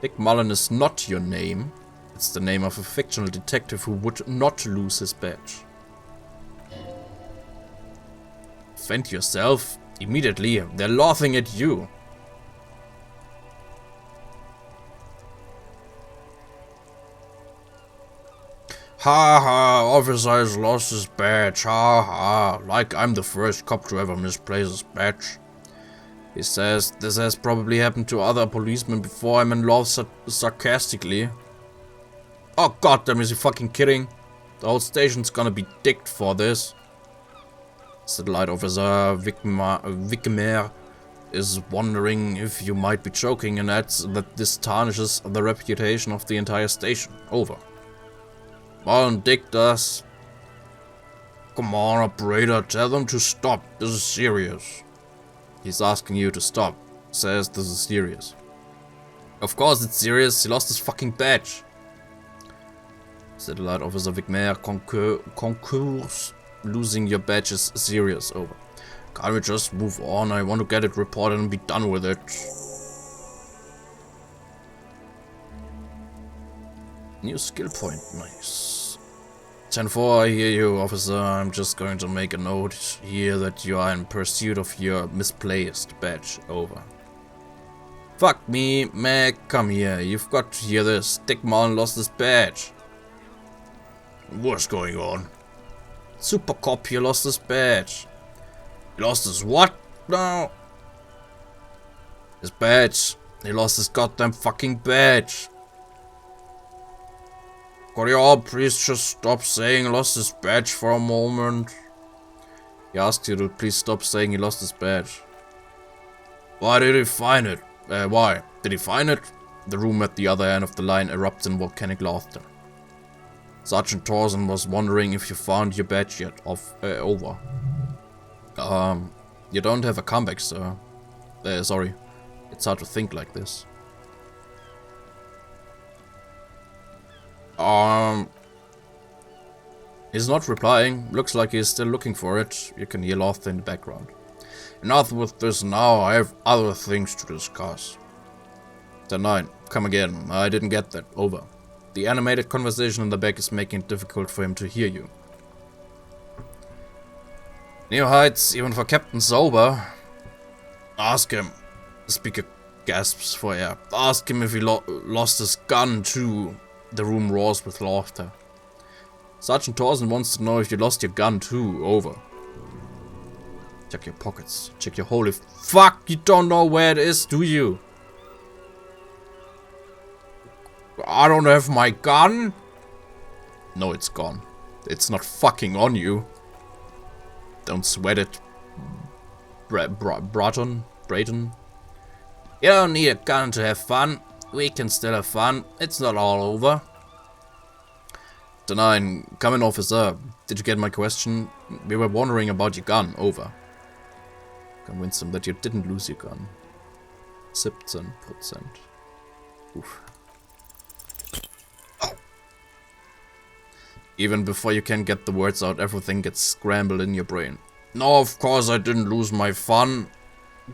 Dick Mullen is not your name. It's the name of a fictional detective who would not lose his badge. Defend yourself. Immediately, they're laughing at you. Ha ha, officer has lost his badge, ha ha, like I'm the first cop to ever misplace his badge. He says this has probably happened to other policemen before him and laughs sarcastically. Oh goddamn, is he fucking kidding? The whole station's gonna be dicked for this. Satellite Officer Wigmer is wondering if you might be joking and adds that this tarnishes the reputation of the entire station. Over. Well, Dick does. Come on, operator, tell them to stop. This is serious. He's asking you to stop. Says this is serious. Of course it's serious. He lost his fucking badge. Satellite Officer Wigmer concurs. Losing your badge is serious. Over. Can't we just move on? I want to get it reported and be done with it. New skill point, nice. 10-4, I hear you, officer. I'm just going to make a note here that you are in pursuit of your misplaced badge. Over. Fuck me, Meg, come here. You've got to hear this. Dick Mullen lost his badge. What's going on? Super cop here lost his badge. He lost his what? No. His badge. He lost his goddamn fucking badge. Could you all please just stop saying he lost his badge for a moment? He asks you to please stop saying he lost his badge. Why did he find it? Why? Did he find it? The room at the other end of the line erupts in volcanic laughter. Sergeant Thorson was wondering if you found your badge yet. Over. You don't have a comeback, sir. Sorry. It's hard to think like this. He's not replying. Looks like he's still looking for it. You can hear laughter in the background. Enough with this now. I have other things to discuss. 10-9. Come again. I didn't get that. Over. The animated conversation in the back is making it difficult for him to hear you. New heights, even for Captain Sober. Ask him. The speaker gasps for air. Ask him if he lost his gun too. The room roars with laughter. Sergeant Thorson wants to know if you lost your gun too. Over. Check your pockets. Check your holy fuck. You don't know where it is, do you? I don't have my gun. No, it's gone. It's not fucking on you. Don't sweat it, Brayton. You don't need a gun to have fun. We can still have fun. It's not all over. 9, come in, officer. Did you get my question? We were wondering about your gun. Over. Convince them that you didn't lose your gun. 17%. Oof. Oh. Even before you can get the words out, everything gets scrambled in your brain. No, of course I didn't lose my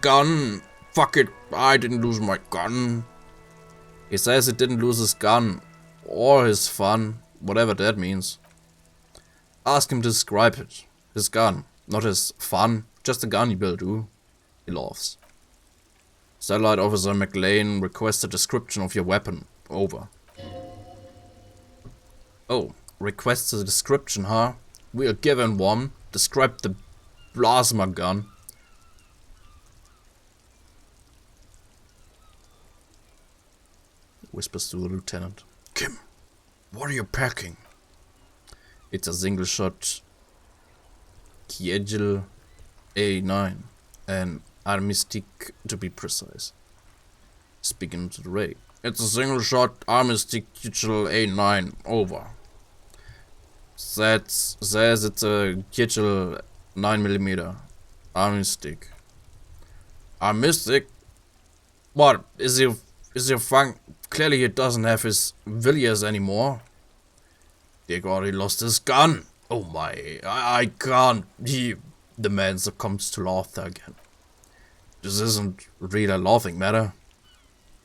gun. Fuck it, I didn't lose my gun. He says he didn't lose his gun. Or his fun. Whatever that means. Ask him to describe it. His gun. Not his fun. Just a gun, you will do. He laughs. Satellite Officer McLean requests a description of your weapon. Over. Oh, requests a description, huh? We are given one. Describe the plasma gun. Whispers to the lieutenant. Kim, what are you packing? It's a single shot Kiegel A9 and Armistic to be precise. Speaking to the ray. It's a single shot Armistic Kiegel A9. Over. Says it's a Kiegel 9mm Armistic. Armistic? What? Is he funk? Clearly he doesn't have his Villiers anymore. Dear God, he lost his gun. Oh my, I can't. The man succumbs to laughter again. This isn't really a laughing matter.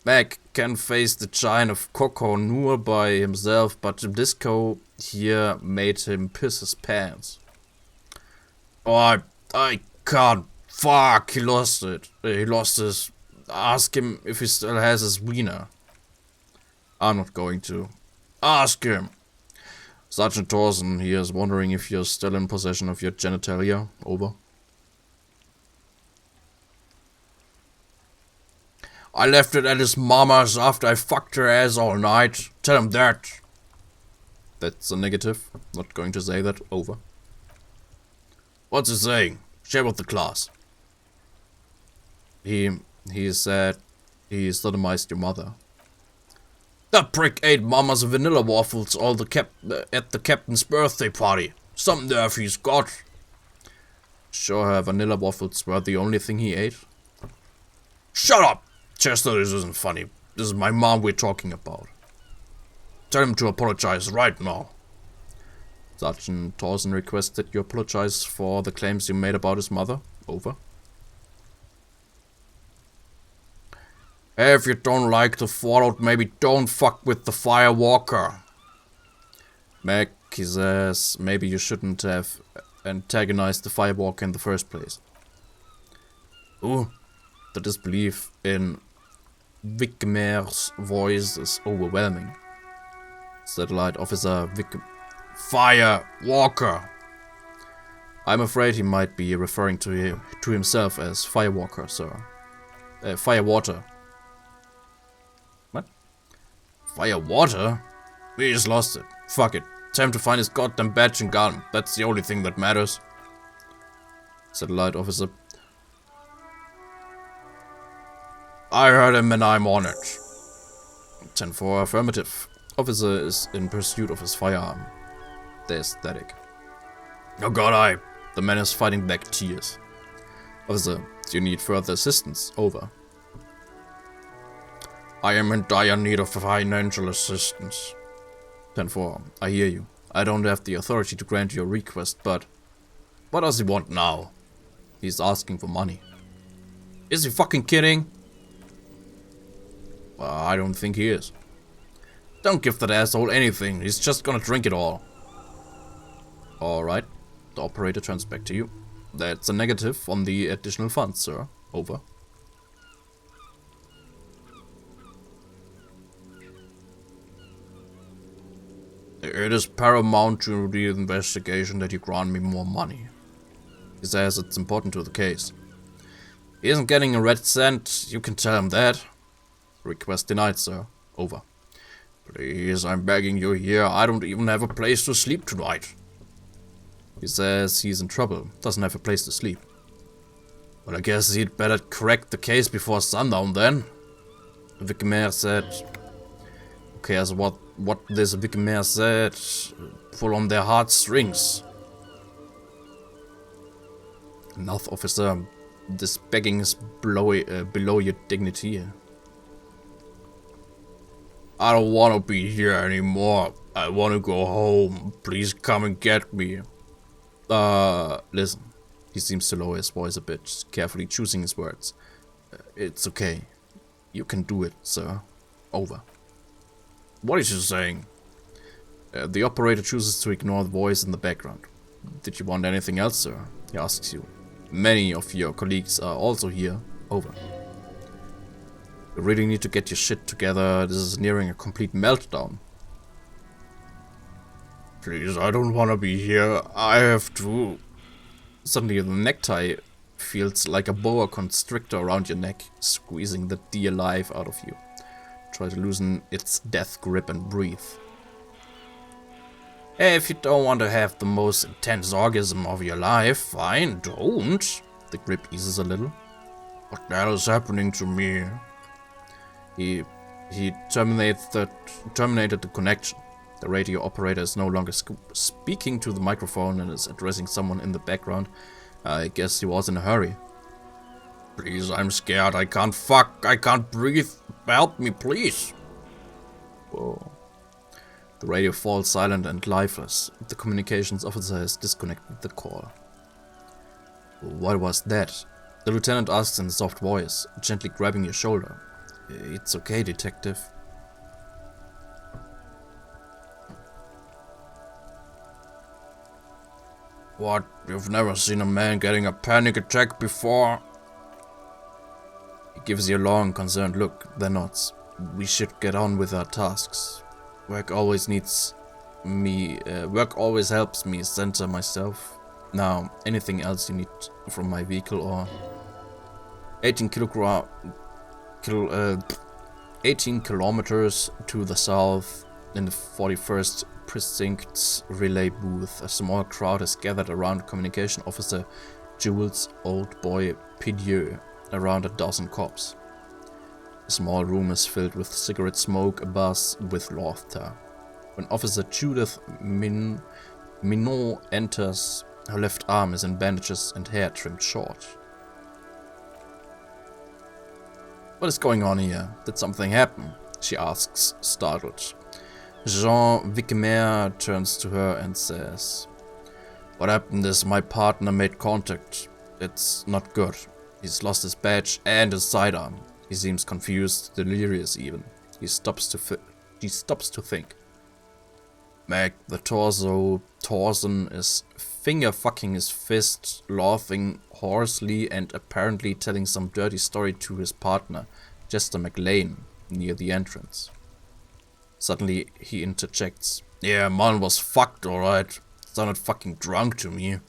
Mac can face the giant of Coco Noor by himself, but the disco here made him piss his pants. Oh, I can't. Fuck, he lost it. He lost his... Ask him if he still has his wiener. I'm not going to. Ask him. Sergeant Thorson here is wondering if you're still in possession of your genitalia. Over. I left it at his mama's after I fucked her ass all night. Tell him that. That's a negative. Not going to say that. Over. What's he saying? Share with the class. He said he sodomized your mother. That prick ate mama's vanilla waffles at the captain's birthday party. Some nerve he's got. Sure her vanilla waffles were the only thing he ate? Shut up! Chester, this isn't funny. This is my mom we're talking about. Tell him to apologize right now. Sergeant Thorson requests that you apologize for the claims you made about his mother. Over. If you don't like the fallout, maybe don't fuck with the firewalker. Mac, he says, maybe you shouldn't have antagonized the firewalker in the first place. Ooh, the disbelief in Wickemer's voice is overwhelming. Satellite Officer Firewalker. I'm afraid he might be referring to himself as Firewalker, sir. Firewater. What? Firewater? We just lost it. Fuck it. Time to find his goddamn badge and gun. That's the only thing that matters. Satellite Officer. I heard him and I'm on it. 10-4 affirmative. Officer is in pursuit of his firearm. They're static. Oh god, the man is fighting back tears. Officer, do you need further assistance? Over. I am in dire need of financial assistance. 10-4, I hear you. I don't have the authority to grant your request, but... What does he want now? He's asking for money. Is he fucking kidding? Well, I don't think he is. Don't give that asshole anything, he's just gonna drink it all. Alright, the operator turns back to you. That's a negative on the additional funds, sir. Over. It is paramount to the investigation that you grant me more money. He says it's important to the case. He isn't getting a red cent, you can tell him that. Request denied, sir. Over. Please, I'm begging you here, I don't even have a place to sleep tonight. He says he's in trouble, doesn't have a place to sleep. Well, I guess he'd better correct the case before sundown then. Wickemer said... Who cares what this Wickemer said? Pull on their heartstrings. Enough, officer. This begging is below your dignity. I don't want to be here anymore. I want to go home. Please come and get me. Listen. He seems to lower his voice a bit, carefully choosing his words. It's okay. You can do it, sir. Over. What is he saying? The operator chooses to ignore the voice in the background. Did you want anything else, sir? He asks you. Many of your colleagues are also here. Over. You really need to get your shit together. This is nearing a complete meltdown. Please, I don't want to be here. I have to... Suddenly the necktie feels like a boa constrictor around your neck, squeezing the dear life out of you. Try to loosen its death grip and breathe. Hey, if you don't want to have the most intense orgasm of your life, fine, don't. The grip eases a little. What the hell is happening to me? He terminated the connection. The radio operator is no longer speaking to the microphone and is addressing someone in the background. I guess he was in a hurry. Please, I'm scared. I can't fuck. I can't breathe. Help me, please. Whoa. The radio falls silent and lifeless. The communications officer has disconnected the call. What was that? The lieutenant asks in a soft voice, gently grabbing your shoulder. It's okay, detective. What? You've never seen a man getting a panic attack before? He gives you a long, concerned look, then nods. We should get on with our tasks. Work always helps me center myself. Now, anything else you need from my vehicle or 18 kilometers to the south in the 41st Precinct's relay booth, a small crowd has gathered around communication officer Jules' old boy Pidieu, around a dozen cops. The small room is filled with cigarette smoke, abuzz with laughter. When Officer Judith Minot enters, her left arm is in bandages and hair trimmed short. What is going on here? Did something happen? She asks, startled. Jean Vicquemer turns to her and says, what happened is my partner made contact. It's not good. He's lost his badge and his sidearm. He seems confused, delirious even. He stops to think. Meg, the Torsen is finger-fucking his fist, laughing hoarsely and apparently telling some dirty story to his partner, Chester McLean, near the entrance. Suddenly, he interjects. Yeah, man was fucked, alright. Sounded fucking drunk to me.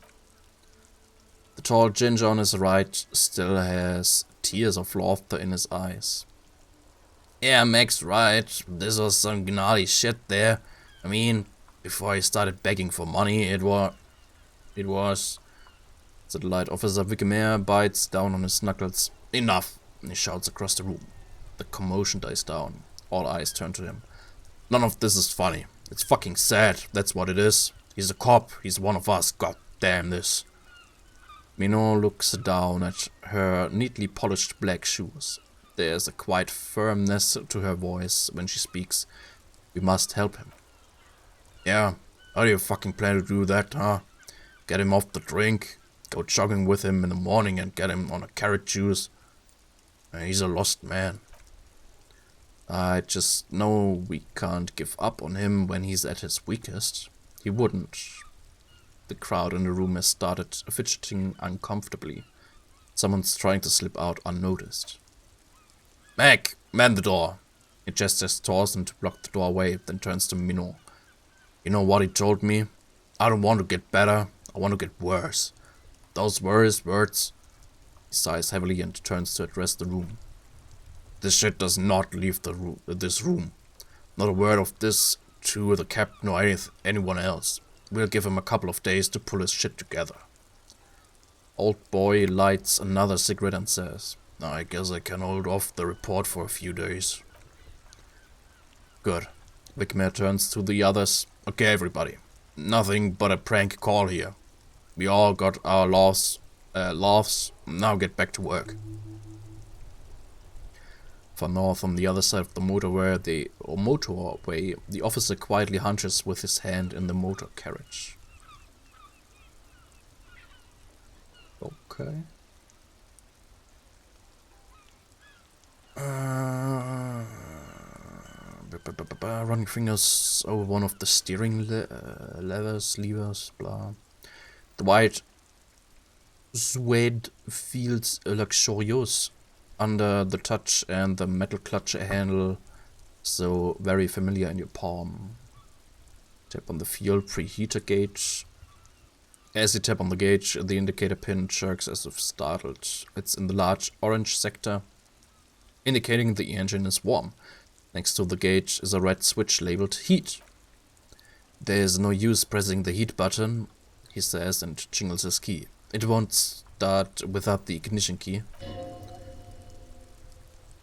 The tall ginger on his right still has tears of laughter in his eyes. Yeah, Mac's right. This was some gnarly shit there. I mean, before he started begging for money, it was... Satellite Officer Vickemer bites down on his knuckles. Enough! And he shouts across the room. The commotion dies down. All eyes turn to him. None of this is funny. It's fucking sad, that's what it is. He's a cop, he's one of us, god damn this. Minot looks down at her neatly polished black shoes. There's a quiet firmness to her voice when she speaks. We must help him. Yeah, how do you fucking plan to do that, huh? Get him off the drink, go jogging with him in the morning and get him on a carrot juice. He's a lost man. I just know we can't give up on him when he's at his weakest. He wouldn't. The crowd in the room has started fidgeting uncomfortably. Someone's trying to slip out unnoticed. Mac, man the door. He gestures Thorsten to block the doorway, then turns to Minot. You know what he told me? I don't want to get better, I want to get worse. Those words. He sighs heavily and turns to address the room. This shit does not leave this room. Not a word of this to the captain or anyone else. We'll give him a couple of days to pull his shit together. Old boy lights another cigarette and says, I guess I can hold off the report for a few days. Good. Vicmer turns to the others. Okay, everybody. Nothing but a prank call here. We all got our laughs. Now get back to work. Far north on the other side of the motorway, the officer quietly hunches with his hand in the motor carriage. Okay. Running fingers over one of the steering levers, blah. The white suede feels luxurious. under the touch and the metal clutch handle so very familiar in your palm. Tap on the fuel preheater gauge. As you tap on the gauge, the indicator pin jerks as if startled. It's in the large orange sector, indicating the engine is warm. Next to the gauge is a red switch labeled heat. There is no use pressing the heat button, he says and jingles his key. It won't start without the ignition key.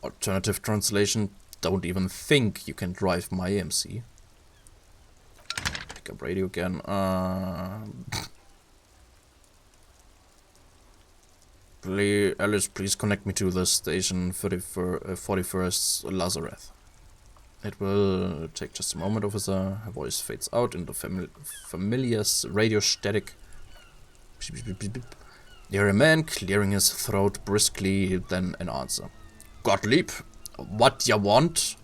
Alternative translation, don't even think you can drive my AMC. Pick up radio again. Alice, please connect me to the station 41st Lazareth. It will take just a moment, officer. Her voice fades out into familiar radio static. You hear a man clearing his throat briskly, then an answer. Gottlieb, what ya want?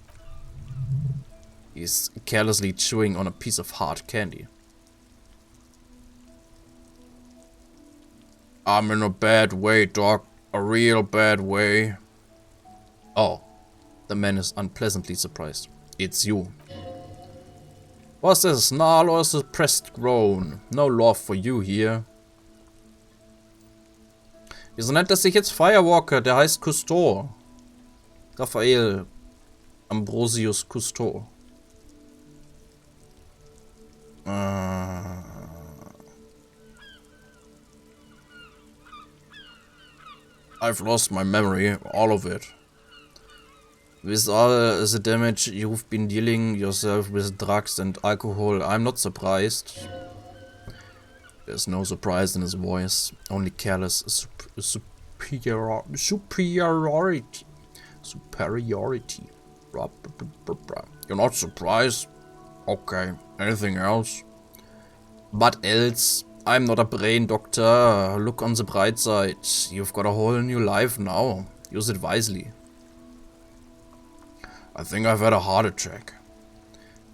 He's carelessly chewing on a piece of hard candy. I'm in a bad way, Doc. A real bad way. Oh. The man is unpleasantly surprised. It's you. Was this a snarl or a suppressed groan? No love for you here. Wieso nennt er sich jetzt Firewalker? Der heißt Cousteau. Raphael Ambrosius Cousteau. I've lost my memory, all of it. With all the damage you've been dealing yourself with drugs and alcohol, I'm not surprised. There's no surprise in his voice, only careless superiority. You're not surprised? Okay, anything else? But else, I'm not a brain doctor. Look on the bright side. You've got a whole new life now. Use it wisely. I think I've had a heart attack.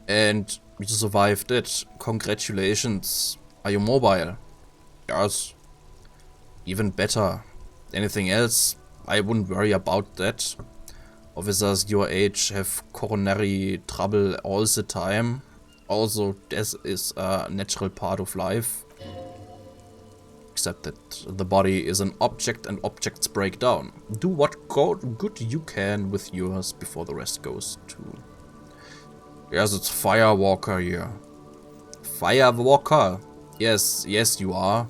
And you survived it. Congratulations. Are you mobile? Yes. Even better. Anything else? I wouldn't worry about that. Officers your age have coronary trouble all the time. Also, death is a natural part of life. Except that the body is an object and objects break down. Do what good you can with yours before the rest goes too. Yes, it's Firewalker here. Firewalker? Yes, you are.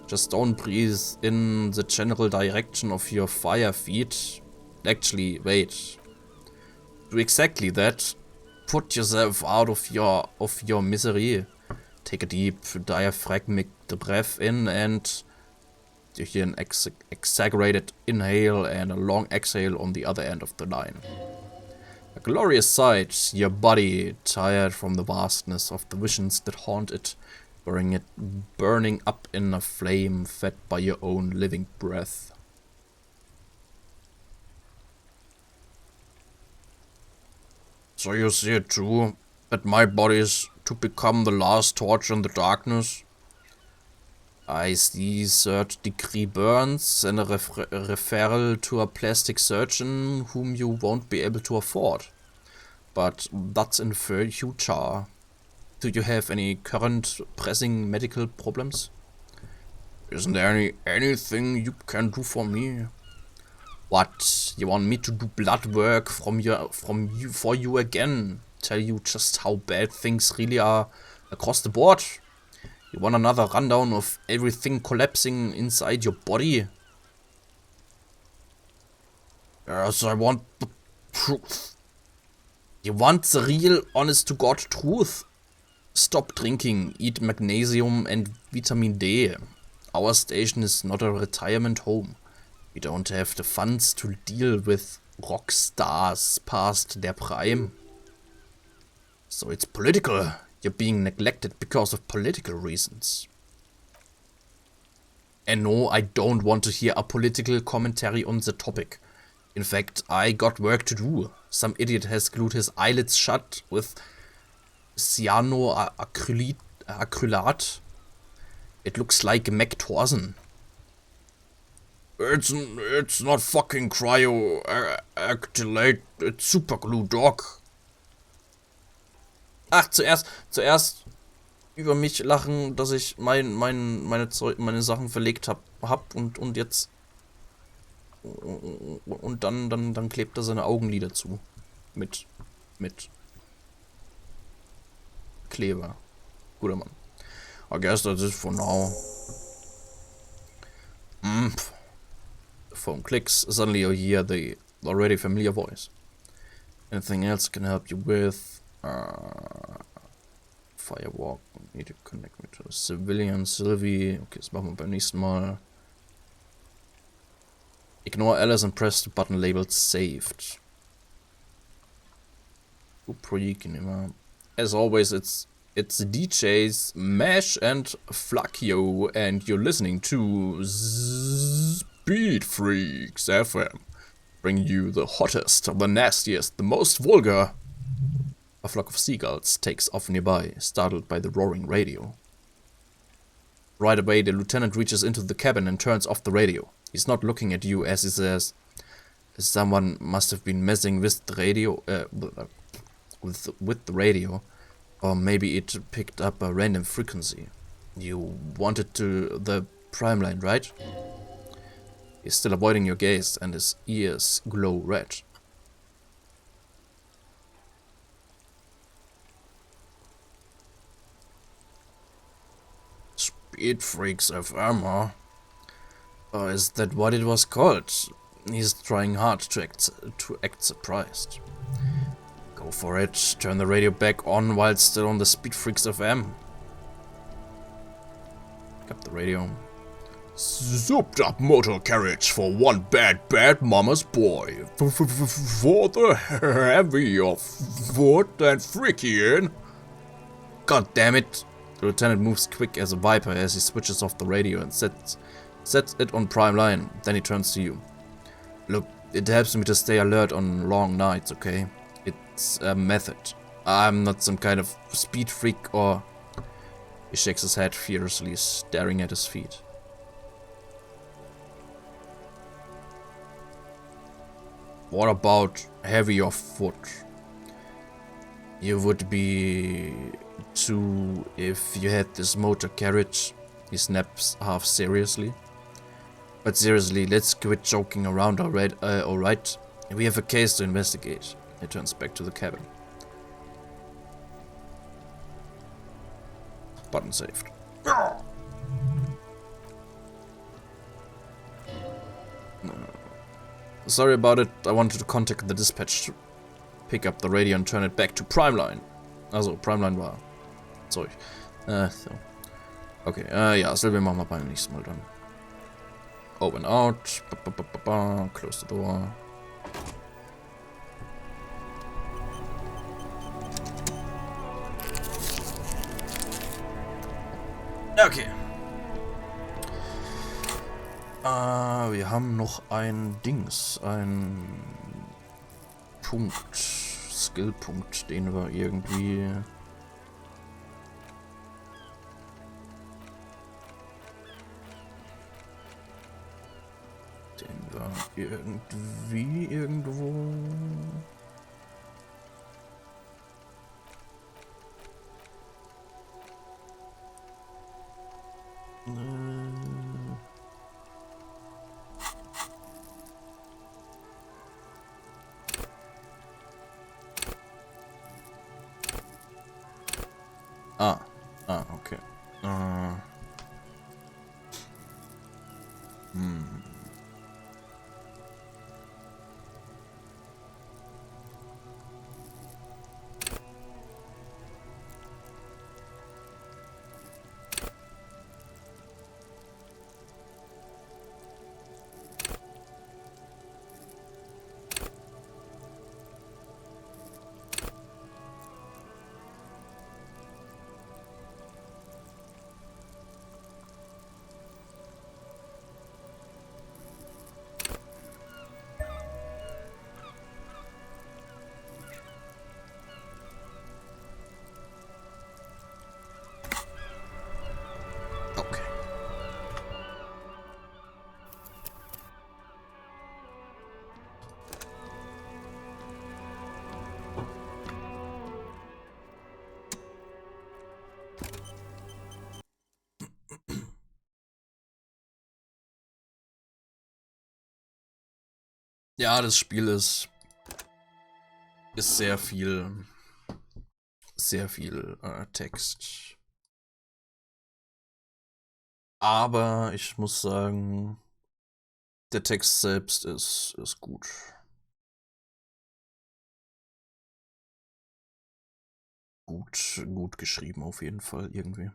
Just don't breathe in the general direction of your fire feet. Actually, wait. Do exactly that. Put yourself out of your misery. Take a deep diaphragmatic breath in and you hear an exaggerated inhale and a long exhale on the other end of the line. A glorious sight, your body tired from the vastness of the visions that haunt it, burning up in a flame fed by your own living breath. So you see it too, that my body is to become the last torch in the darkness? I see third-degree burns and a referral to a plastic surgeon whom you won't be able to afford. But that's in the future. Do you have any current pressing medical problems? Isn't there anything you can do for me? What? You want me to do blood work for you again? Tell you just how bad things really are across the board? You want another rundown of everything collapsing inside your body? Yes, I want the truth. You want the real, honest-to-God truth? Stop drinking, eat magnesium and vitamin D. Our station is not a retirement home. We don't have the funds to deal with rock stars past their prime. So it's political. You're being neglected because of political reasons. And no, I don't want to hear a political commentary on the topic. In fact, I got work to do. Some idiot has glued his eyelids shut with cyanoacrylate. It looks like Mac Thorsen. It's not fucking cryo-actylate, it's superglue, dog. Ach, zuerst über mich lachen, dass ich meine Sachen verlegt hab und jetzt und dann klebt er seine Augenlider zu mit Kleber. Guter Mann. I guess that's it for now. The phone clicks. Suddenly you hear the already familiar voice. Anything else I can help you with? Firewalk. Need to connect me to a civilian. Sylvie. Okay, das machen wir beim nächsten Mal. Ignore Alice and press the button labeled saved. As always, it's DJs Mesh and Flakio, and you're listening to Speed Freaks FM, bringing you the hottest, the nastiest, the most vulgar. A flock of seagulls takes off nearby, startled by the roaring radio. Right away, the lieutenant reaches into the cabin and turns off the radio. He's not looking at you as he says, "Someone must have been messing with the radio, with the radio, or maybe it picked up a random frequency. You wanted to the prime line, right?" He's still avoiding your gaze, and his ears glow red. Speed Freaks FM, huh? Or is that what it was called? He's trying hard to act surprised. Go for it. Turn the radio back on while still on the Speed Freaks FM. Pick up the radio. Souped up motor carriage for one bad mama's boy. For the heavy of wood and freaky. God damn it. The lieutenant moves quick as a viper as he switches off the radio and sets it on prime line. Then he turns to you. Look, it helps me to stay alert on long nights, okay? It's a method. I'm not some kind of speed freak or... He shakes his head fiercely, staring at his feet. What about heavy of foot? You would be too if you had this motor carriage. He snaps half seriously. But seriously, let's quit joking around alright? We have a case to investigate. He turns back to the cabin. Button saved. Sorry about it, I wanted to contact the dispatch to pick up the radio and turn it back to prime line. Also, prime line war. Sorry. So. Okay, ja, Sylvie machen wir beim nächsten Mal dann. Open out. Close the door. Okay. Wir haben noch ein Dings, ein Punkt, Skillpunkt, den wir irgendwie... irgendwo... Okay. Ja, das Spiel ist sehr viel Text. Aber ich muss sagen, der Text selbst ist gut. Gut geschrieben auf jeden Fall irgendwie.